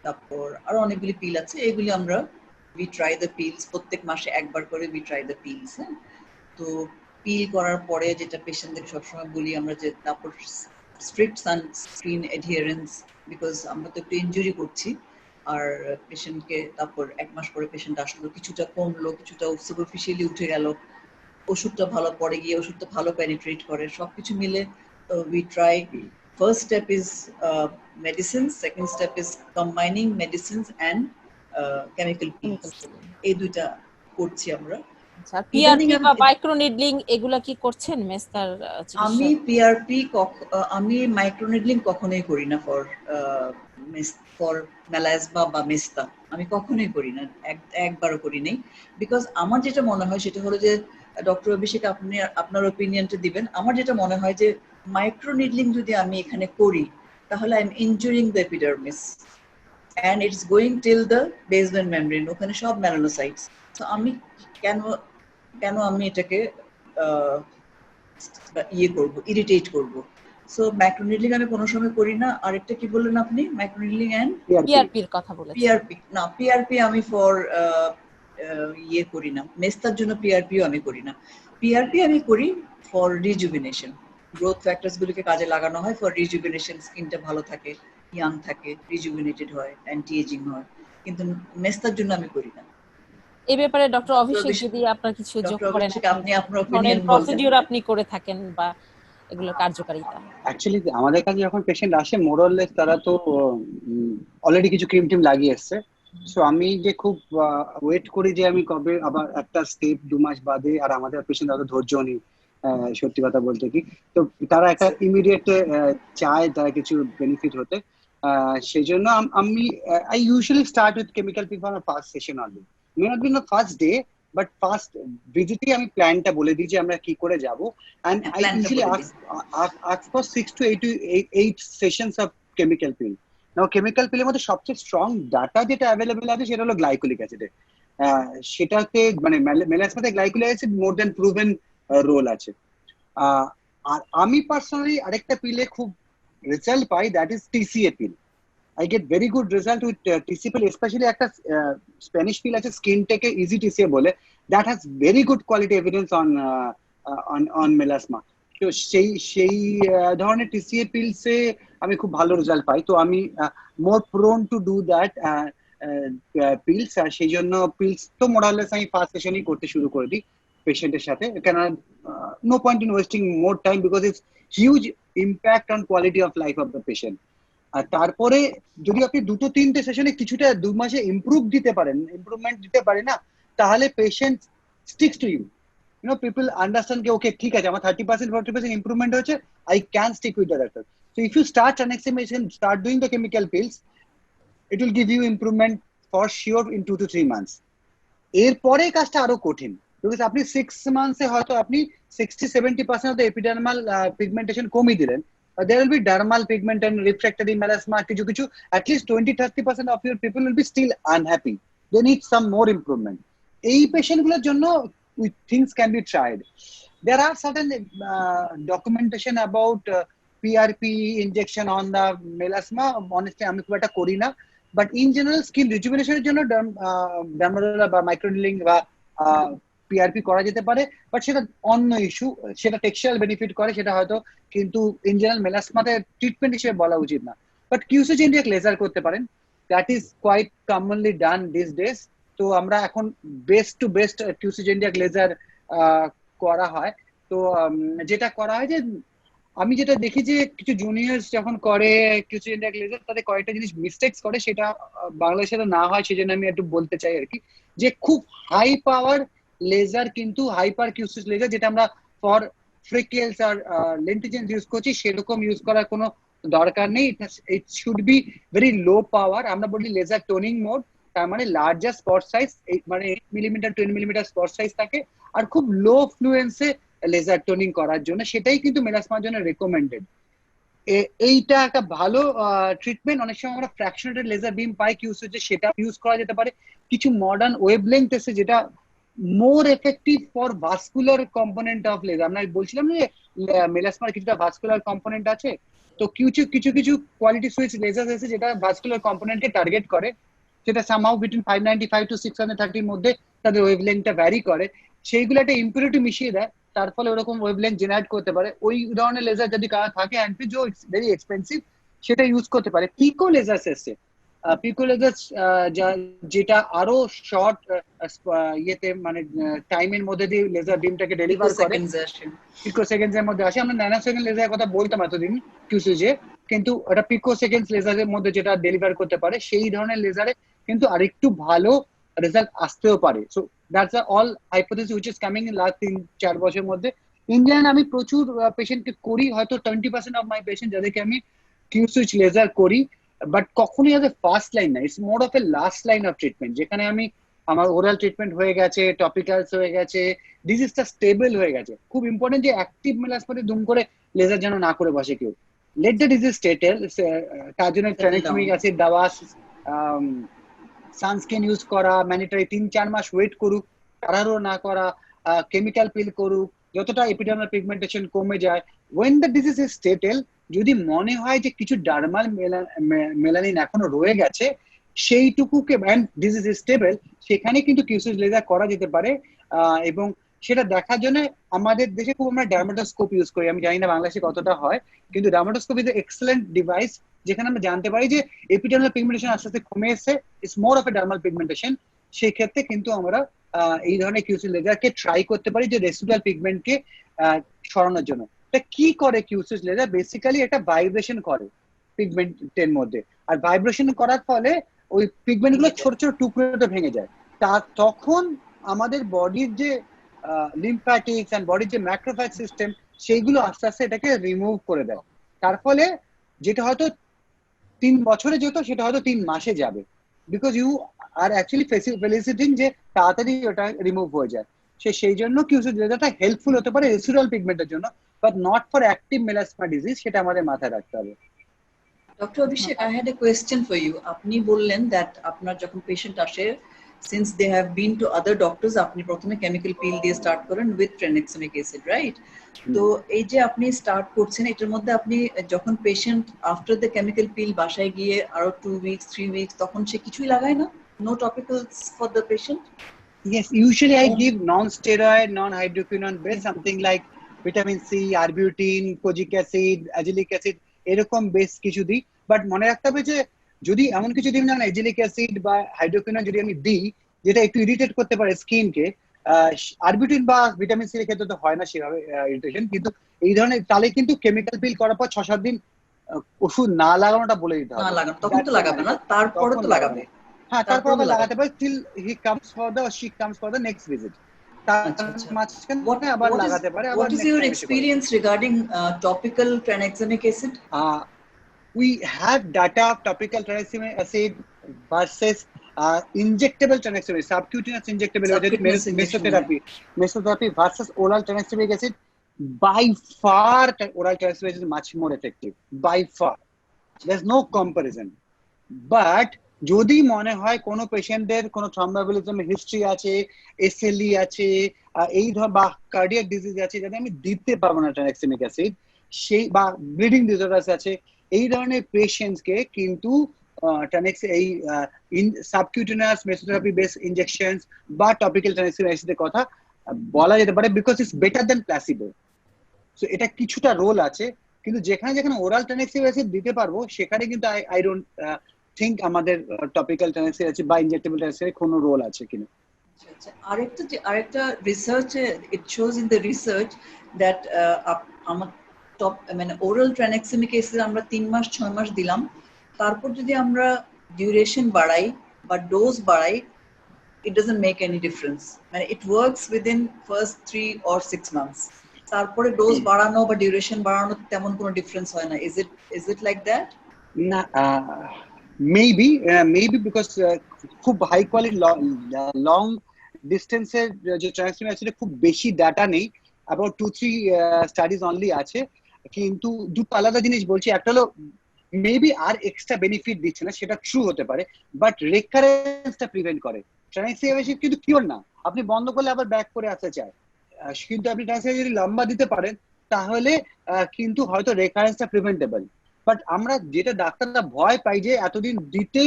তারপর আরো অনেকগুলি পিল আছে, এগুলি আমরা উই ট্রাই দ্য পিলস, প্রত্যেক মাসে একবার করে উই ট্রাই দ্য পিলস। হ্যাঁ, তো পিল করার পরে যেটা পেশেন্টদের সবসময় বলি আমরা যে তারপর স্ট্রিক্ট সানস্ক্রিন অ্যাডিয়ারেন্স, বিকজ আমরা তো একটু ইনজুরি করছি। আর পেশেন্টকে তারপর এক মাস পরে পেশেন্ট আসলো, কিছুটা কমলো, কিছুটা সুপারফিশিয়ালি উঠে গেল, ওষুধটা ভালো পড়ে গিয়ে ওষুধটা ভালো পেনিট্রেট করে, সবকিছু মিলে we try. First step is medicines, second step is combining medicines and chemical peels. এই দুইটা করছি আমরা। আচ্ছা, পিআরপি বা মাইক্রো নিডলিং এগুলা কি করছেন মেস্তার চিকিৎসা? আমি পিআরপি আমি মাইক্রো নিডলিং কখনোই করি না ফর মেলাজমা বা মেস্তা, আমি কখনোই করি না, একবারও করি নাই। বিকজ আমার যেটা মনে হয় সেটা হলো যে, ডক্টর অভিষেক আপনি আপনার ওপিনিয়নটা দিবেন, আমার যেটা মনে হয় যে মাইক্রো নিডলিং যদি আমি এখানে করি তাহলে I am ইনজুরিং the epidermis and it's going till the basement membrane, ওখানে সব মেলানোসাইটস। তো আমি কেন আমি এটাকে ইয়ে করব, ইরিটেট করব। সো মাইক্রোনিডলিং আমি কোনো সময় করি না। আরেকটা কি বললেন আপনি, মাইক্রোনিডলিং এন্ড পিআরপির কথা বলেছেন? পিআরপি না, পিআরপি আমি ফর ইয়ে করি না, মেস্তার জন্য পিআরপিও আমি করি না। পিআরপি আমি করি ফর রিজুভিনেশন, গ্রোথ ফ্যাক্টরস গুলোকে কাজে লাগানো হয় ফর রিজুভিনেশন, স্কিনটা ভালো থাকে, ইয়াং থাকে, রিজুভিনেটেড হয়, অ্যান্টি এজিং হয়, কিন্তু মেস্তার জন্য আমি করি না। এই ব্যাপারে ডক্টর অভিষেক যদি আপনার কিছু যোগ করেন, আপনি আপনার অপিনিয়ন বলবেন, প্রসিডিউর আপনি করে থাকেন বা এগুলোর কার্যকারিতা। অ্যাকচুয়ালি আমাদের কাছে যখন পেশেন্ট আসে মোরলেস তারা তো অলরেডি কিছু ক্রিম টিম লাগিয়ে এসছে। সো আমি যে খুব ওয়েট করি যে আমি কবে আবার একটা স্টেপ 2 মাস বাদে, আর আমাদের পেশেন্ট অত ধৈর্য নেই সত্যি কথা বলতে কি, তো তারা একটা ইমিডিয়েট চায় তারা কিছু বেনিফিট হতে। সেই জন্য আমি I usually start with chemical peel for first session only, may not be first day but first ভিজিটে আমি প্ল্যানটা বলে দিই যে আমরা কি করে যাব। and I usually ask for 6 to 8 sessions of chemical peel. Now chemical peel এর মধ্যে সবচেয়ে স্ট্রং ডাটা যেটা অ্যাভেলেবল আছে সেটা হলো গ্লাইকোলিক অ্যাসিড। সেটাতে মানে মেলাজমাতে glycolic acid more than proven role আছে। আর আমি পার্সোনালি আরেকটা পিলে খুব রেজাল্ট পাই, that is TCA peel. I get very good result with TCA pill, especially একটা স্প্যানিশ পিল আছে স্কিনটেকে ইজি টিসিএ বলে, that has very good quality evidence on melasma. তো সেই ধরনের টিসিএ পিলসে আমি খুব ভালো রেজাল্ট পাই। তো আমি more prone to do that peels, আর সেই জন্য পিলস তো মোরালেস আমি ফার্স্ট সেশনই করতে শুরু করে দিই পেশেন্টের সাথে, কেন no point in wasting more time because it's huge impact on quality of life of the patient. আর তারপরে যদি আপনি 2-3টে সেশনে কিছুটা 2 মাসে ইমপ্রুভমেন্ট দিতে পারে না, তাহলে patient sticks to you. You know, people understand that okay, ঠিক আছে আমার 30% 40% ইমপ্রুভমেন্ট হচ্ছে, I can stick with the doctor. So if you start annexation, start doing the chemical pills, it will give you improvement for sure in 2 to 3 months. এরপরে কাজটা আরো কঠিন, because আপনি 6 মান্থসে হয়তো আপনি 60-70% অফ দ্য এপিডার্মাল পিগমেন্টেশন কমিয়ে দিলেন, there will be dermal pigment and refractory melasma, কিছু কিছু at least 20-30% of your people will be still unhappy, they need some more improvement. এই পেশেন্ট গুলোর জন্য things can be tried. There are certain documentation about PRP injection on the melasma, honestly আমি খুব একটা করি না, বাট ইন জেনারেল স্কিন রিজুভিনেশনের জন্য derma roller বা মাইক্রোনিডলিং বা পিআরপি করা যেতে পারে, বাট সেটা অন্য ইস্যু, সেটা টেক্সচারাল বেনিফিট করে সেটা হয়তো, কিন্তু ইন জেনারেল মেলাসমাতে ট্রিটমেন্ট হিসেবে বলা উচিত না। বাট কিউসিজ ইন্ডিয়াক লেজার করতে পারেন, that is quite commonly done this days. তো আমরা এখন বেস্ট টু বেস্ট কিউসিজ ইন্ডিয়াক লেজার করা হয়। তো যেটা করা হয় যে আমি যেটা দেখি যে কিছু জুনিয়র্স যখন করে কিউসিজ ইন্ডিয়াক লেজার, তাদের কয়েকটা জিনিস মিস্টেক্স করে, সেটা বাংলাদেশে না হয় সেজন্য আমি একটু বলতে চাই আর কি, যে খুব হাই পাওয়ার লেজার কিন্তু হাইপার কিউসিজ লেজার যেটা আমরা ফর ফ্রিকেলস আর লেন্টিজেন্স ইউজ করছি সেরকম ইউজ করার কোনো দরকার নেই। It should be very low power, আমরা বলি লেজার টোনিং মোড, তার মানে লার্জার স্পট সাইজ মানে 8 মিলিমিটার 10 মিলিমিটার স্পট সাইজ থাকে, আর খুব লো ফ্লুয়েন্সে লেজার টোনিং করার জন্য, সেটাই কিন্তু মেলাসমার জন্য রেকমেন্ডেড। এইটা একটা ভালো ট্রিটমেন্ট। অনেক সময় আমরা ফ্র্যাকশনেটেড লেজার বিম পাই কিউসিজে, সেটা ইউজ করা যেতে পারে। কিছু মডার্ন ওয়েভলেংথ এসে যেটা more effective for vascular component of laser. আমরা বলছিলাম যে মেলাসমার কিছুটা ভাস্কুলার কম্পোনেন্ট আছে, তো কিছু কিছু কিছু কোয়ালিটি সুইচ লেজার এসে যেটা ভাস্কুলার কম্পোনেন্টকে টার্গেট করে, সেটা সামহাউ বিটুইন 595 টু 630 মধ্যে তাদের ওয়েভলেংথটা ভ্যারি করে, সেইগুলো একটা ইম্পিউরিটি মিশিয়ে দেয়, তার ফলে ওরকম ওয়েভলেংথ জেনারেট করতে পারে। ওই ধরনের লেজার যদি কারো থাকে অ্যান্ড যে ভেরি এক্সপেন্সিভ, সেটা ইউজ করতে পারে। পিকো লেজার এসছে, পিকো লেজার যেটা আরো শর্ট ইয়েতে মানে টাইমের মধ্যে দিয়ে লেজার বিমটাকে ডেলিভার করে, পিকো সেকেন্ডস এর মধ্যে আসে। আমরা ন্যানো সেকেন্ড লেজারের কথা বলতাম এতদিন কিউসিজে, কিন্তু ওটা পিকো সেকেন্ডস লেজারের মধ্যে যেটা ডেলিভার করতে পারে, সেই ধরনের লেজারে কিন্তু আরেকটু ভালো রেজাল্ট আসতেও পারে। So that's all hypothesis which is coming in last 3-4 বছরের মধ্যে। ইন্ডিয়ান আমি প্রচুর পেশেন্টকে করি, হয়তো 20% অফ মাই পেশেন্ট যাদেরকে আমি কিউসিজ লেজার করি, বাট কখনোই অ্যাজ এ ফার্স্ট লাইন না, it's more of A last line of treatment, যেখানে আমি আমার ওরাল ট্রিটমেন্ট হয়ে গেছে, টপিক্যালস হয়ে গেছে, ডিজিজটা স্টেবল হয়ে গেছে। খুব ইম্পর্টেন্ট যে অ্যাক্টিভ মেলাসমাতে দুম করে লেজার যেন না করে বসে কেউ। লেট দ্য ডিজিজ স্টেটেল, তার জন্য ট্রানেক্সমিক অ্যাসিড দেওয়া, সানস্ক্রিন ইউজ করা, ম্যান্ডেটরি 3-4 মাস ওয়েট করুক, তাড়াহুড়ো না করা, কেমিক্যাল পিল করুক, যতটা এপিডার্মাল পিগমেন্টেশন কমে যায়। ওয়েন দ্য ডিজিজ ইজ স্টেটেল, যদি মনে হয় যে কিছু ডার্মাল মেলানিন এখনো রয়ে গেছে, সেইটুকুকে ডিজিজ ইজ স্টেবল, সেখানে কিন্তু কিউসিজ লেজার করা যেতে পারে। এবং সেটা দেখার জন্য আমাদের দেশে খুব আমরা ডার্মাটোস্কোপ ইউজ করি, আমি জানি না বাংলাদেশে কতটা হয়, কিন্তু ডার্মাটোস্কোপ ইজ এক্সেলেন্ট ডিভাইস, যেখানে আমরা জানতে পারি যে এপিডার্মাল পিগমেন্টেশন আস্তে আস্তে কমে এসেছে, it's more of A dermal pigmentation. সেই ক্ষেত্রে কিন্তু আমরা এই ধরনের কিউসিজ লেজারকে ট্রাই করতে পারি যে রেসিডুয়াল পিগমেন্টকে সরানোর জন্য। এটা কি করে কিউসিজ লেজার? বেসিক্যালি এটা ভাইব্রেশন করে পিগমেন্টের মধ্যে, আর ভাইব্রেশন করার ফলে ওই পিগমেন্ট গুলো ছোট ছোট টুকরোতে ভেঙে যায়। তখন আমাদের বডির যে লিম্ফ্যাটিক্স এন্ড বডির যে ম্যাক্রোফ্যাজ সিস্টেম, সেইগুলো আস্তে আস্তে এটাকে রিমুভ করে দেয়। তার ফলে যেটা হয়তো 3 বছরে যেত, সেটা হয়তো 3 মাসে যাবে, বিকজ ইউ আর অ্যাকচুয়ালি ফেলিসিটিং যে তাড়াতাড়ি ওটা রিমুভ হয়ে যায়। সেই জন্য কিউসিজ লেজারটা হেল্পফুল হতে পারে রেসিডুয়াল পিগমেন্টের জন্য, but not for active melasma disease, সেটা আমাদের মাথায় রাখতে হবে। Doctor Abhishek, I had a question for you. আপনি বললেন that আপনার যখন পেশেন্ট আসে, since they have been to other doctors, আপনি প্রথমে কেমিক্যাল পিল দিয়ে স্টার্ট করেন with tranexamic acid, right? তো এই যে আপনি স্টার্ট করছেন, এটার মধ্যে আপনি যখন patient after the chemical peel বাসায় গিয়ে আরো 2 weeks 3 weeks তখন সে কিছুই লাগায় না? No topicals for the patient? Yes, usually I give non-steroid, non-hydroquinone based, something like vitamin C, arbutin, kojic acid, azelaic acid, এরকম বেশ কিছু দিই। বাট মনে রাখতে হবে যে যদি এমন কিছু দিন না এজিলিক অ্যাসিড বা হাইড্রোকুইনোন যদি আমি দিই যেটা একটু ইরিটেট করতে পারে স্কিনকে, আরবিউটিন বা ভিটামিন সি এর ক্ষেত্রে তো হয় না সেভাবে ইরিটেশন, কিন্তু এই ধরনের তাহলে কিন্তু কেমিক্যাল পিল করার পর 6-7 দিন ওষুধ না লাগানোটা বলে দিতে হবে। না লাগানো, তখন তো লাগাবে না, তারপরে তো লাগাবে। হ্যাঁ, তারপর আবার লাগাতে পারে till he comes for the or she comes for the next visit। What is your experience regarding topical tranexamic acid? We have data of topical tranexamic acid versus injectable transdermal subcutaneous injectable Subcutaneous injection, mesotherapy versus oral transdermal acid, by far oral transdermal is much more effective, by far. There's no comparison. But যদি মনে হয় কোনো পেশেন্টদের কোনো থ্রম্বোএম্বোলিজমের history আছে, SLE আছে, এই ধর বা কার্ডিয়াক ডিজিজ আছে, যাতে আমি দিতে পারবো না ট্রানএক্সামিক অ্যাসিড, সেই বা ব্লিডিং ডিসঅর্ডারস আছে, এই ধরনের পেশেন্টসকে কিন্তু এই সাবকিউটেনিয়াস মেসোথেরাপি বেস ইনজেকশনস বা টপিক্যাল ট্রানএক্সামিক অ্যাসিডের কথা বলা যেতে পারে, because it's better than placebo. So এটা কিছুটা রোল আছে, কিন্তু যেখানে যেখানে ওরাল ট্রানএক্সামিক অ্যাসিড দিতে পারবো সেখানে কিন্তু আই ডোন্ট থিঙ্ক আমাদের টপিক্যাল ট্রানএক্সামিক অ্যাসিড বা ইনজেক্টেবল ট্রানএক্সামিক কোনো রোল আছে কিনা। আরেকটা রিসার্চে it shows in the research that আমার টপ মানে ওরাল ট্রানএক্সামিক অ্যাসিড আমরা 3 মাস 6 মাস দিলাম, তারপর যদি আমরা ডিউরেশন বাড়াই বা ডোজ বাড়াই, it doesn't make any difference, মানে it works within first 3 or 6 months, তারপরে ডোজ বাড়ানো বা ডিউরেশন বাড়ানো তেমন কোনো ডিফারেন্স হয় না। is it like that? না, maybe because খুব হাই কোয়ালিটি লং ডিস্টেন্সের যে ট্রানএক্সামিক অ্যাসিডে খুব বেশি ডাটা নেই, about 2-3 স্টাডিজ অনলি আছে, কিন্তু দুটো আলাদা জিনিস বলছি। একটা হলো মেবি আর এক্সট্রা বেনিফিট দিচ্ছে না, সেটা ট্রু হতে পারে, বাট রেকারেন্সটা প্রিভেন্ট করে। ট্রানএক্সামিক অ্যাসিড কিন্তু কিওর না, আপনি বন্ধ করলে আবার ব্যাক করে আসতে চায়, কিন্তু আপনি ট্রানএক্সামিক যদি লম্বা দিতে পারেন তাহলে কিন্তু হয়তো রেকারেন্সটা প্রিভেন্টেবল। বাট আমরা যেটা ডাক্তাররা ভয় পাই যে এতদিন দিতে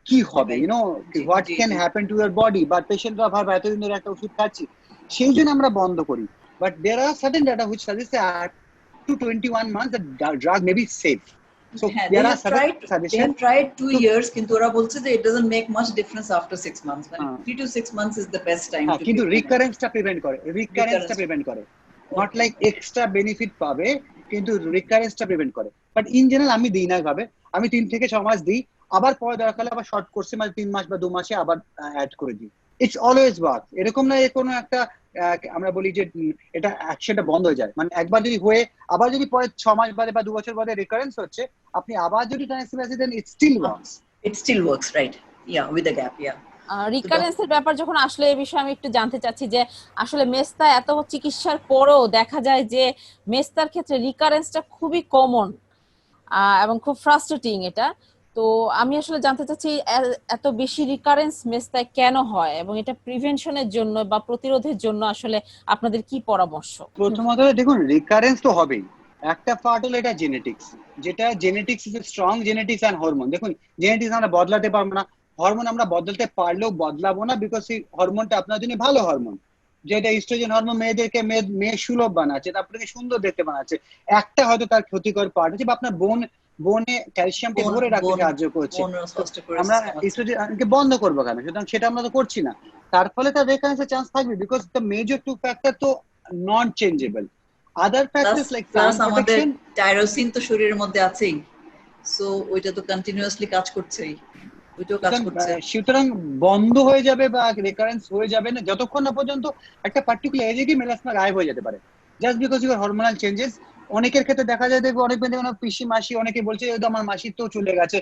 কি হবে, you know what can happen to your body, বা পেশেন্টরা ভাবে এতদিন ধরে একটা ওষুধ খাচ্ছি, সেই জন্য আমরা বন্ধ করি। But there are certain data which suggest up to 21 months the drug may be safe. So they have tried 2 years, কিন্তু ওরা বলছে যে it doesn't make much difference after 6 months, মানে 3 to 6 months is the best time to কিন্তু রিকারেন্সটা prevent করে, not like extra benefit পাবে, কিন্তু রিকারেন্সটা prevent করে। বাট ইন জেনারেল আমি দিই না ভাবে, আমি 3 থেকে 6 মাস দিই, আবার পরে দরকার হলে আবার শর্ট কোর্সে মানে 3 মাস বা 2 মাসে আবার অ্যাড করে দিই। It's always work. এরকম না কোনো একটা আমরা বলি যে এটা অ্যাকশনটা বন্ধ হয়ে যায়, মানে একবার যদি হয়ে আবার যদি পরে 6 মাস বাদে বা 2 বছর বাদে রিকারেন্স হচ্ছে, আপনি আবার যদি ট্রানএক্সামিক অ্যাসিড দেন, it still works, right? Yeah, with the gap, yeah. রিকারেন্সের ব্যাপার যখন আসলে এই বিষয়ে আমি একটু জানতে চাচ্ছি যে আসলে মেস্তা এত চিকিৎসার পরেও দেখা যায় যে মেস্তার ক্ষেত্রে রিকারেন্সটা খুবই কমন এবং খুব ফ্রাস্ট্রেটিং এটা। তো আমি আসলে জানতে চাচ্ছি এত বেশি রিকারেন্স মেস্তায় কেন হয়, এবং এটা প্রিভেনশনের জন্য বা প্রতিরোধের জন্য আসলে আপনাদের কি পরামর্শ? প্রথমত দেখুন, রিকারেন্স তো হবেই, একটা পার্ট হলো এটা জেনেটিক্স, যেটা genetics is strong genetics and hormone. দেখুন, জেনেটিক্স আমরা বদলাতে পারবো না, হরমোন আমরা বদলাতে পারলেও বদলাবো না, বিকজ এই হরমোনটা আপনার জন্য ভালো হরমোন, যেটা ইস্ট্রোজেন হরমোন মেয়েদেরকে মেয়ে সুলভ বানাচ্ছে, আপনাকে সুন্দর দেখতে বানাচ্ছে। একটা হয়তো তার ক্ষতিকর পার্ট হচ্ছে, বা আপনার বনে ক্যালসিয়ামকে ধরে রাখতে সাহায্য করছে, আমরা ইস্ট্রোজেনকে বন্ধ করবো কেন? সুতরাং সেটা আমরা তো করছি না, তার ফলে তার রেকারেন্সের চান্স থাকবে, বিকজ দ্য মেজর 2 ফ্যাক্টর তো নন চেঞ্জেবল। আদার ফ্যাক্টরস লাইক আমাদের টাইরোসিন তো শরীরের মধ্যে আছেই, সো ওইটা তো কন্টিনিউয়াসলি কাজ করছেই, ওইটাও কাজ করছে। সুতরাং বন্ধ হয়ে যাবে বা রেকারেন্স হয়ে যাবে না যতক্ষণ না পর্যন্ত একটা পার্টিকুলার এজে কি মেলাসমা গায়েব হয়ে যেতে পারে, just because your hormonal changes. অনেকের ক্ষেত্রে দেখা যায়, দেখবে অনেক পিসি মাসি অনেকে বলছে আমার মাসির তো চলে গেছে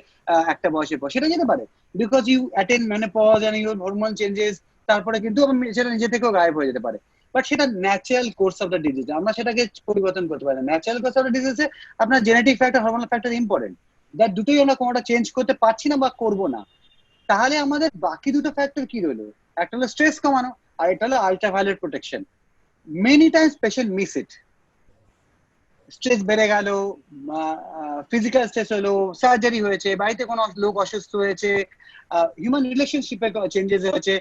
একটা বয়সের পর, সেটা যেতে পারে because you attend menopause and your hormone changes, তারপরে কিন্তু সেটা নিজে থেকেও গায়েব হয়ে যেতে পারে। বাট সেটা natural course of the disease, আমরা সেটাকে পরিবর্তন করতে পারি না। ন্যাচারাল কোর্স অফ দ্য ডিজিজে আপনার genetic factor, hormonal factor important, that দুটোই আমরা কোনোটা চেঞ্জ করতে পারছি না বা করবো না। তাহলে আমাদের বাকি দুটো ফ্যাক্টর কি রইলো? একটা হলো স্ট্রেস কমানো, আর এটা হলো ultraviolet protection. Many Times patient miss it. Stress বেড়ে গেল, ফিজিক্যাল স্ট্রেস হলো, সার্জারি হয়েছে, বাড়িতে কোনো লোক অসুস্থ হয়েছে, হিউম্যান রিলেশনশিপে চেঞ্জেস হয়েছে,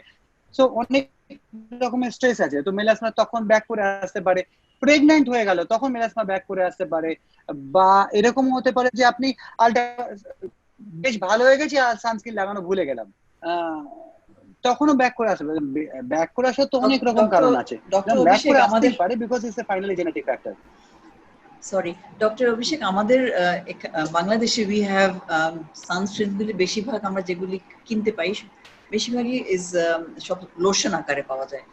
সো অনেক রকমের স্ট্রেস আছে, তো মেলাসমা তখন ব্যাক করে আসতে পারে। প্রেগন্যান্ট হয়ে গেল, তখন মেলাসমা ব্যাক করে আসতে পারে, বা এরকম হতে পারে যে আপনি বেশ ভালো হয়ে গেছে আর সানস্ক্রিন লাগানো ভুলে গেলাম, তখনও ব্যাক করে আসবে। ব্যাক করে আসার তো অনেক রকম কারণ আছে, ব্যাক করে আসতেই পারে because it's a finally genetic factor. Sorry doctor Abhishek, আমাদের বাংলাদেশে উই হ্যাভ সানস্ক্রিন গুলি বেশিরভাগ আমরা যেগুলি কিনতে পাই বেশিরভাগই ইজ সব লোশন আকারে পাওয়া যায়।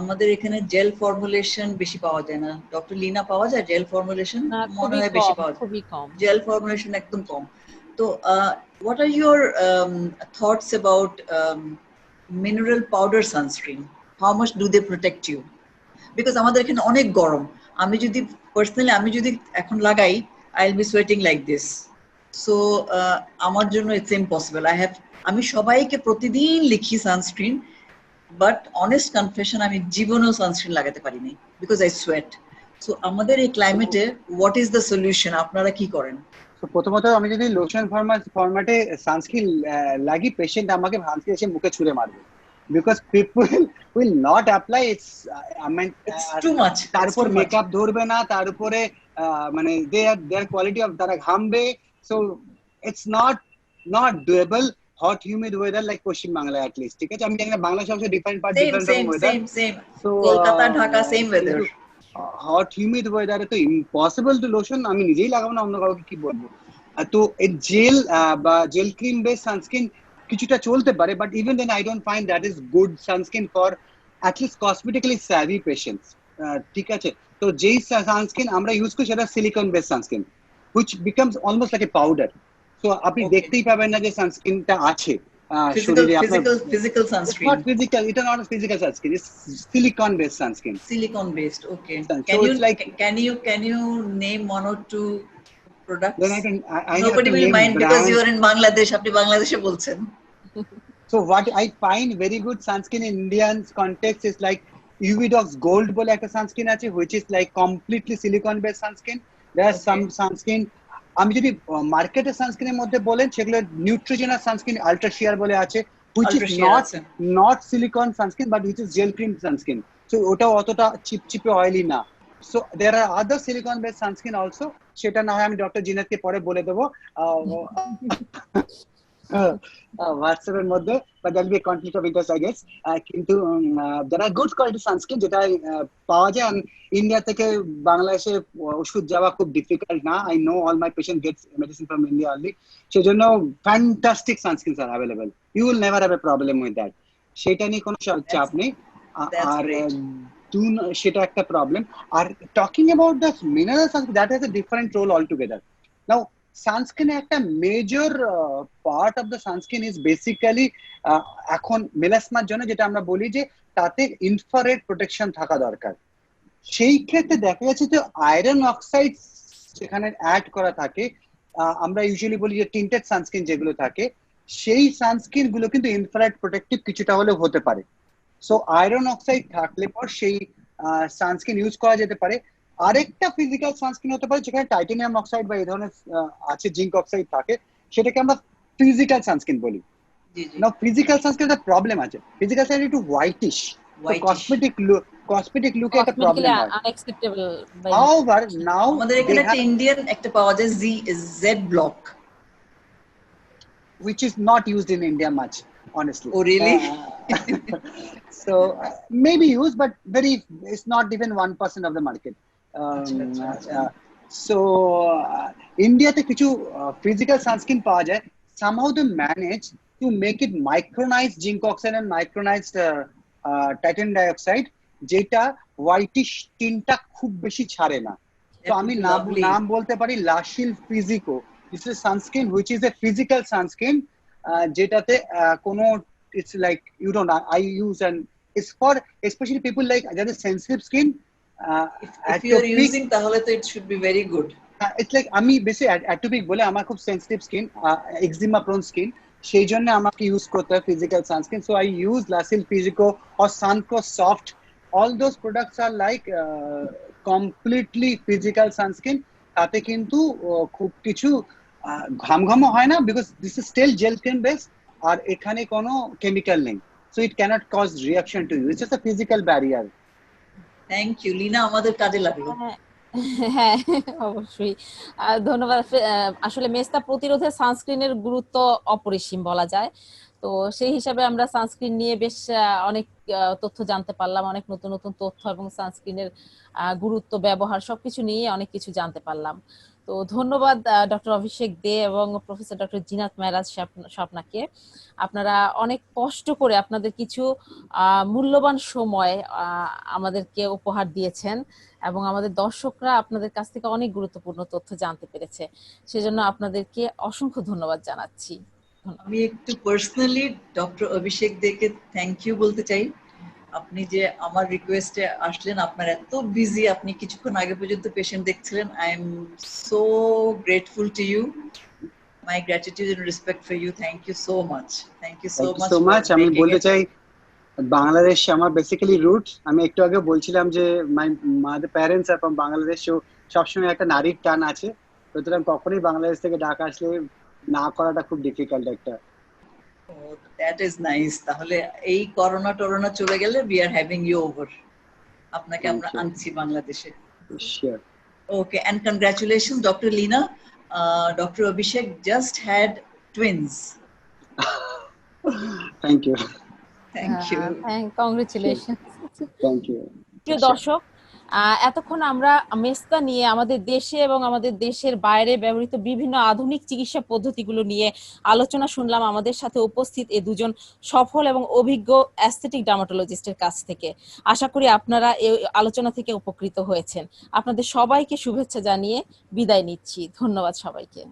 আমাদের এখানে জেল ফর্মুলেশন বেশি পাওয়া যায় না। ডক্টর লিনা, পাওয়া যায় জেল ফর্মুলেশন? মনে হয় বেশি পাওয়া যায়, জেল ফর্মুলেশন একদম কম। So, what are your thoughts about mineral powder sunscreen? How much do they protect you? Because আমাদের এখানে অনেক গরম, আমি যদি পার্সোনালি আমি যদি এখন লাগাই, I will be sweating like this. So আমার জন্য ইটস ইম্পসিবল। আমি সবাইকে প্রতিদিন লিখি সানস্ক্রিন, বাট অনেস্ট কনফেশন আমি জীবনেও সানস্ক্রিন লাগাতে পারিনি বিকজ আই সোয়েট। সো আমাদের এই ক্লাইমেটে হোয়াট ইজ দ্য সলিউশন? আপনারা কি করেন? তো প্রথমত আমি যদি লোশন ফরম্যাটে সানস্ক্রিন লাগি, পেশেন্ট আমাকে ভাবতে এসে মুখে ছুঁড়ে মারবে, because people will not apply it's, it's too much. তার উপর মেকআপ ধরবে না, তার উপরে মানে দেয়ার কোয়ালিটি অফ, তারা ঘামবে। So it's not doable hot humid weather like Paschim Bangla at least. ঠিক আছে, আমি জানি না বাংলা সবচেয়ে ডিফারেন্ট রকম weather. So Kolkata Dhaka same weather. Hot humid ওয়েদারে তো ইম্পসিবল টু লোশন, আমি নিজেই লাগাবো না, অন্য কাউকে কি বলবো। তো এই জেল বা জেল ক্রিম বেস সানস্ক্রিন কিছুটা চলতে পারে, but even then I don't find that is good sunscreen for at least cosmetically savvy patients. ঠিক আছে, তো যেই সানস্ক্রিন আমরা ইউজ করি সেটা silicon base sunscreen, which becomes almost like a powder. তো আপনি দেখতেই পাবেন না যে সানস্ক্রিনটা আছে শরীরে। Physical sunscreen. Not physical, it's not a physical sunscreen, it's silicon based sunscreen. Silicon based, okay. Can you name one or two products? Then I Nobody will mind because you are in Bangladesh. আপনি বাংলাদেশে বলছেন। So what I find very good sunscreen in Indian context is like Uvidox Gold bole ekta sunscreen ache, which is like completely silicon based sunscreen. There are some sunscreen, আমি যদি মার্কেটের সানস্ক্রিনের মধ্যে বলেন সেগুলো নিউট্রিজেনা sunscreen ultra শিয়ার বলে আছে, which is not silicon sunscreen but which is gel cream sunscreen. So ওটাও অতটা চিপচিপে অয়েলি না। So there are other silicon based sunscreen also, সেটা না হয় আমি ডক্টর জিনাতকে পরে বলে দেবো হোয়াটসঅ্যাপ এর মধ্যে, but there will be a conflict of interest I guess. কিন্তু there are good quality sunscreen যেটা পাওয়া যায়। ইন্ডিয়া থেকে বাংলাদেশে ওষুধ যাওয়া খুব ডিফিকাল্ট না। I know all my patient gets medicine from India only, সেজন্য fantastic sunscreens are available. You will never have a problem with that. সেটা নিয়ে কোনো চাপ নেই। আর সেটা একটা প্রবলেম। আর talking about the mineral sunscreen, that has a different role all together. Now sunscreen একটা major part of the sunscreen is basically এখন মেলাসমার জন্য যেটা আমরা বলি যে তাতে ইনফ্রারেড প্রোটেকশন থাকা দরকার। সেই ক্ষেত্রে দেখা যাচ্ছে যে আয়রন অক্সাইড সেখানে অ্যাড করা থাকে। আমরা ইউজুয়ালি বলি যে টিন্টেড সানস্ক্রিন যেগুলো থাকে, সেই সানস্ক্রিন গুলো কিন্তু ইনফ্রারেড প্রোটেক্টিভ কিছুটা হলেও হতে পারে। সো আয়রন অক্সাইড থাকলে পর সেই সানস্ক্রিন ইউজ করা যেতে পারে। আরেকটা ফিজিক্যাল সানস্ক্রিন হতে পারে যেখানে টাইটানিয়াম অক্সাইড বা এই ধরনের আছে, জিঙ্ক অক্সাইড থাকে, সেটাকে আমরা ফিজিক্যাল সানস্ক্রিন বলি। না ফিজিক্যাল সানস্ক্রিনের প্রবলেম আছে, ফিজিক্যাল সানস্ক্রিন একটু হোয়াইটিশ, কসমেটিক লুকে একটা প্রবলেম হয়। However, now আমাদের এখানে একটা ইন্ডিয়ান একটা পাওয়া যায় Z block, which is not used in India much, honestly. Oh really? So maybe used, but it's not even 1% of the market. So India te kichu physical sunscreen pawa jay, somehow they manage to make it micronized zinc oxide and micronized titanium dioxide, যেটা whitish টিনটা খুব বেশি ছাড়ে না। তো আমি নাম বলতে পারি La Shield Fisico. This is sunscreen which is a physical sunscreen, যেটাতে কোনো it's like you don't I use, and it's for especially people like যাদের sensitive skin. If you are using তাহলে তো it should be very good. It's like আমি বেশি atopic বলে আমার খুব sensitive skin, eczema prone skin, সেই জন্য আমাকে ইউজ করতে হয় physical sunscreen. So I use La Shield Fisico or Sunpro Soft. All those products are like completely physical sunscreen. তাতে কিন্তু খুব কিছু ঘামঘামও হয় না, because this is still gel cream based আর এখানে কোনো কেমিক্যাল নেই। So it can't cause reaction to you, it's just a physical barrier. Thank you Lina, আমাদের কাজে লাগলো। হ্যাঁ অবশ্যই ধন্যবাদ। আসলে মেস্তা প্রতিরোধে সানস্ক্রিনের গুরুত্ব অপরিসীম বলা যায়। তো সেই হিসাবে আমরা সানস্ক্রিন নিয়ে বেশ অনেক তথ্য জানতে পারলাম, অনেক নতুন নতুন তথ্য এবং সানস্ক্রিনের গুরুত্ব, ব্যবহার সবকিছু নিয়ে অনেক কিছু জানতে পারলাম। তো ধন্যবাদ ডক্টর অভিষেক দে এবং প্রফেসর ডক্টর জিনাত মেহরাজ স্বপ্নাকে। আপনারা অনেক কষ্ট করে আপনাদের কিছু মূল্যবান সময় আমাদেরকে উপহার দিয়েছেন এবং আমাদের দর্শকরা আপনাদের কাছ থেকে অনেক গুরুত্বপূর্ণ তথ্য জানতে পেরেছে। সেজন্য আপনাদেরকে অসংখ্য ধন্যবাদ জানাচ্ছি। আমি একটু পার্সোনালি ডক্টর অভিষেক দেকে থ্যাংক ইউ বলতে চাই। আপনি যে আমার রিকোয়েস্টে আসলেন, আপনার এত বিজি, আপনি কিছুক্ষণ আগে পর্যন্ত পেশেন্ট দেখছিলেন। I am so grateful to you. My gratitude and respect for you. Thank you so much. Thank you so much. So much. আমি বলতে চাই বাংলাদেশ আমার বেসিক্যালি রুট। আমি একটু আগে বলছিলাম যে my mother parents are from Bangladesh, সবসময় একটা নারীর টান আছে, সুতরাং কখনোই বাংলাদেশ থেকে ডাক আসলে না করাটা খুব ডিফিকাল্ট একটা। That is nice. তাহলে এই করোনা টরোনা চলে গেলে we are having you over. আপনাকে আমরা আনছি বাংলাদেশে। Sure. Okay, and congratulations, Dr. Lina. Dr. Abhishek just had twins. Thank you. Thank you. Congratulation. Thank you. প্রিয় দর্শক, এতক্ষণ আমরা মেস্তা নিয়ে আমাদের দেশে এবং আমাদের দেশের বাইরে ব্যবহৃত বিভিন্ন আধুনিক চিকিৎসা পদ্ধতিগুলো নিয়ে আলোচনা শুনলাম আমাদের সাথে উপস্থিত এই দুজন সফল এবং অভিজ্ঞ অ্যাস্থেটিক ডার্মাটোলজিস্টের কাছ থেকে। আশা করি আপনারা এই আলোচনা থেকে উপকৃত হয়েছেন। আপনাদের সবাইকে শুভেচ্ছা জানিয়ে বিদায় নিচ্ছি। ধন্যবাদ সবাইকে।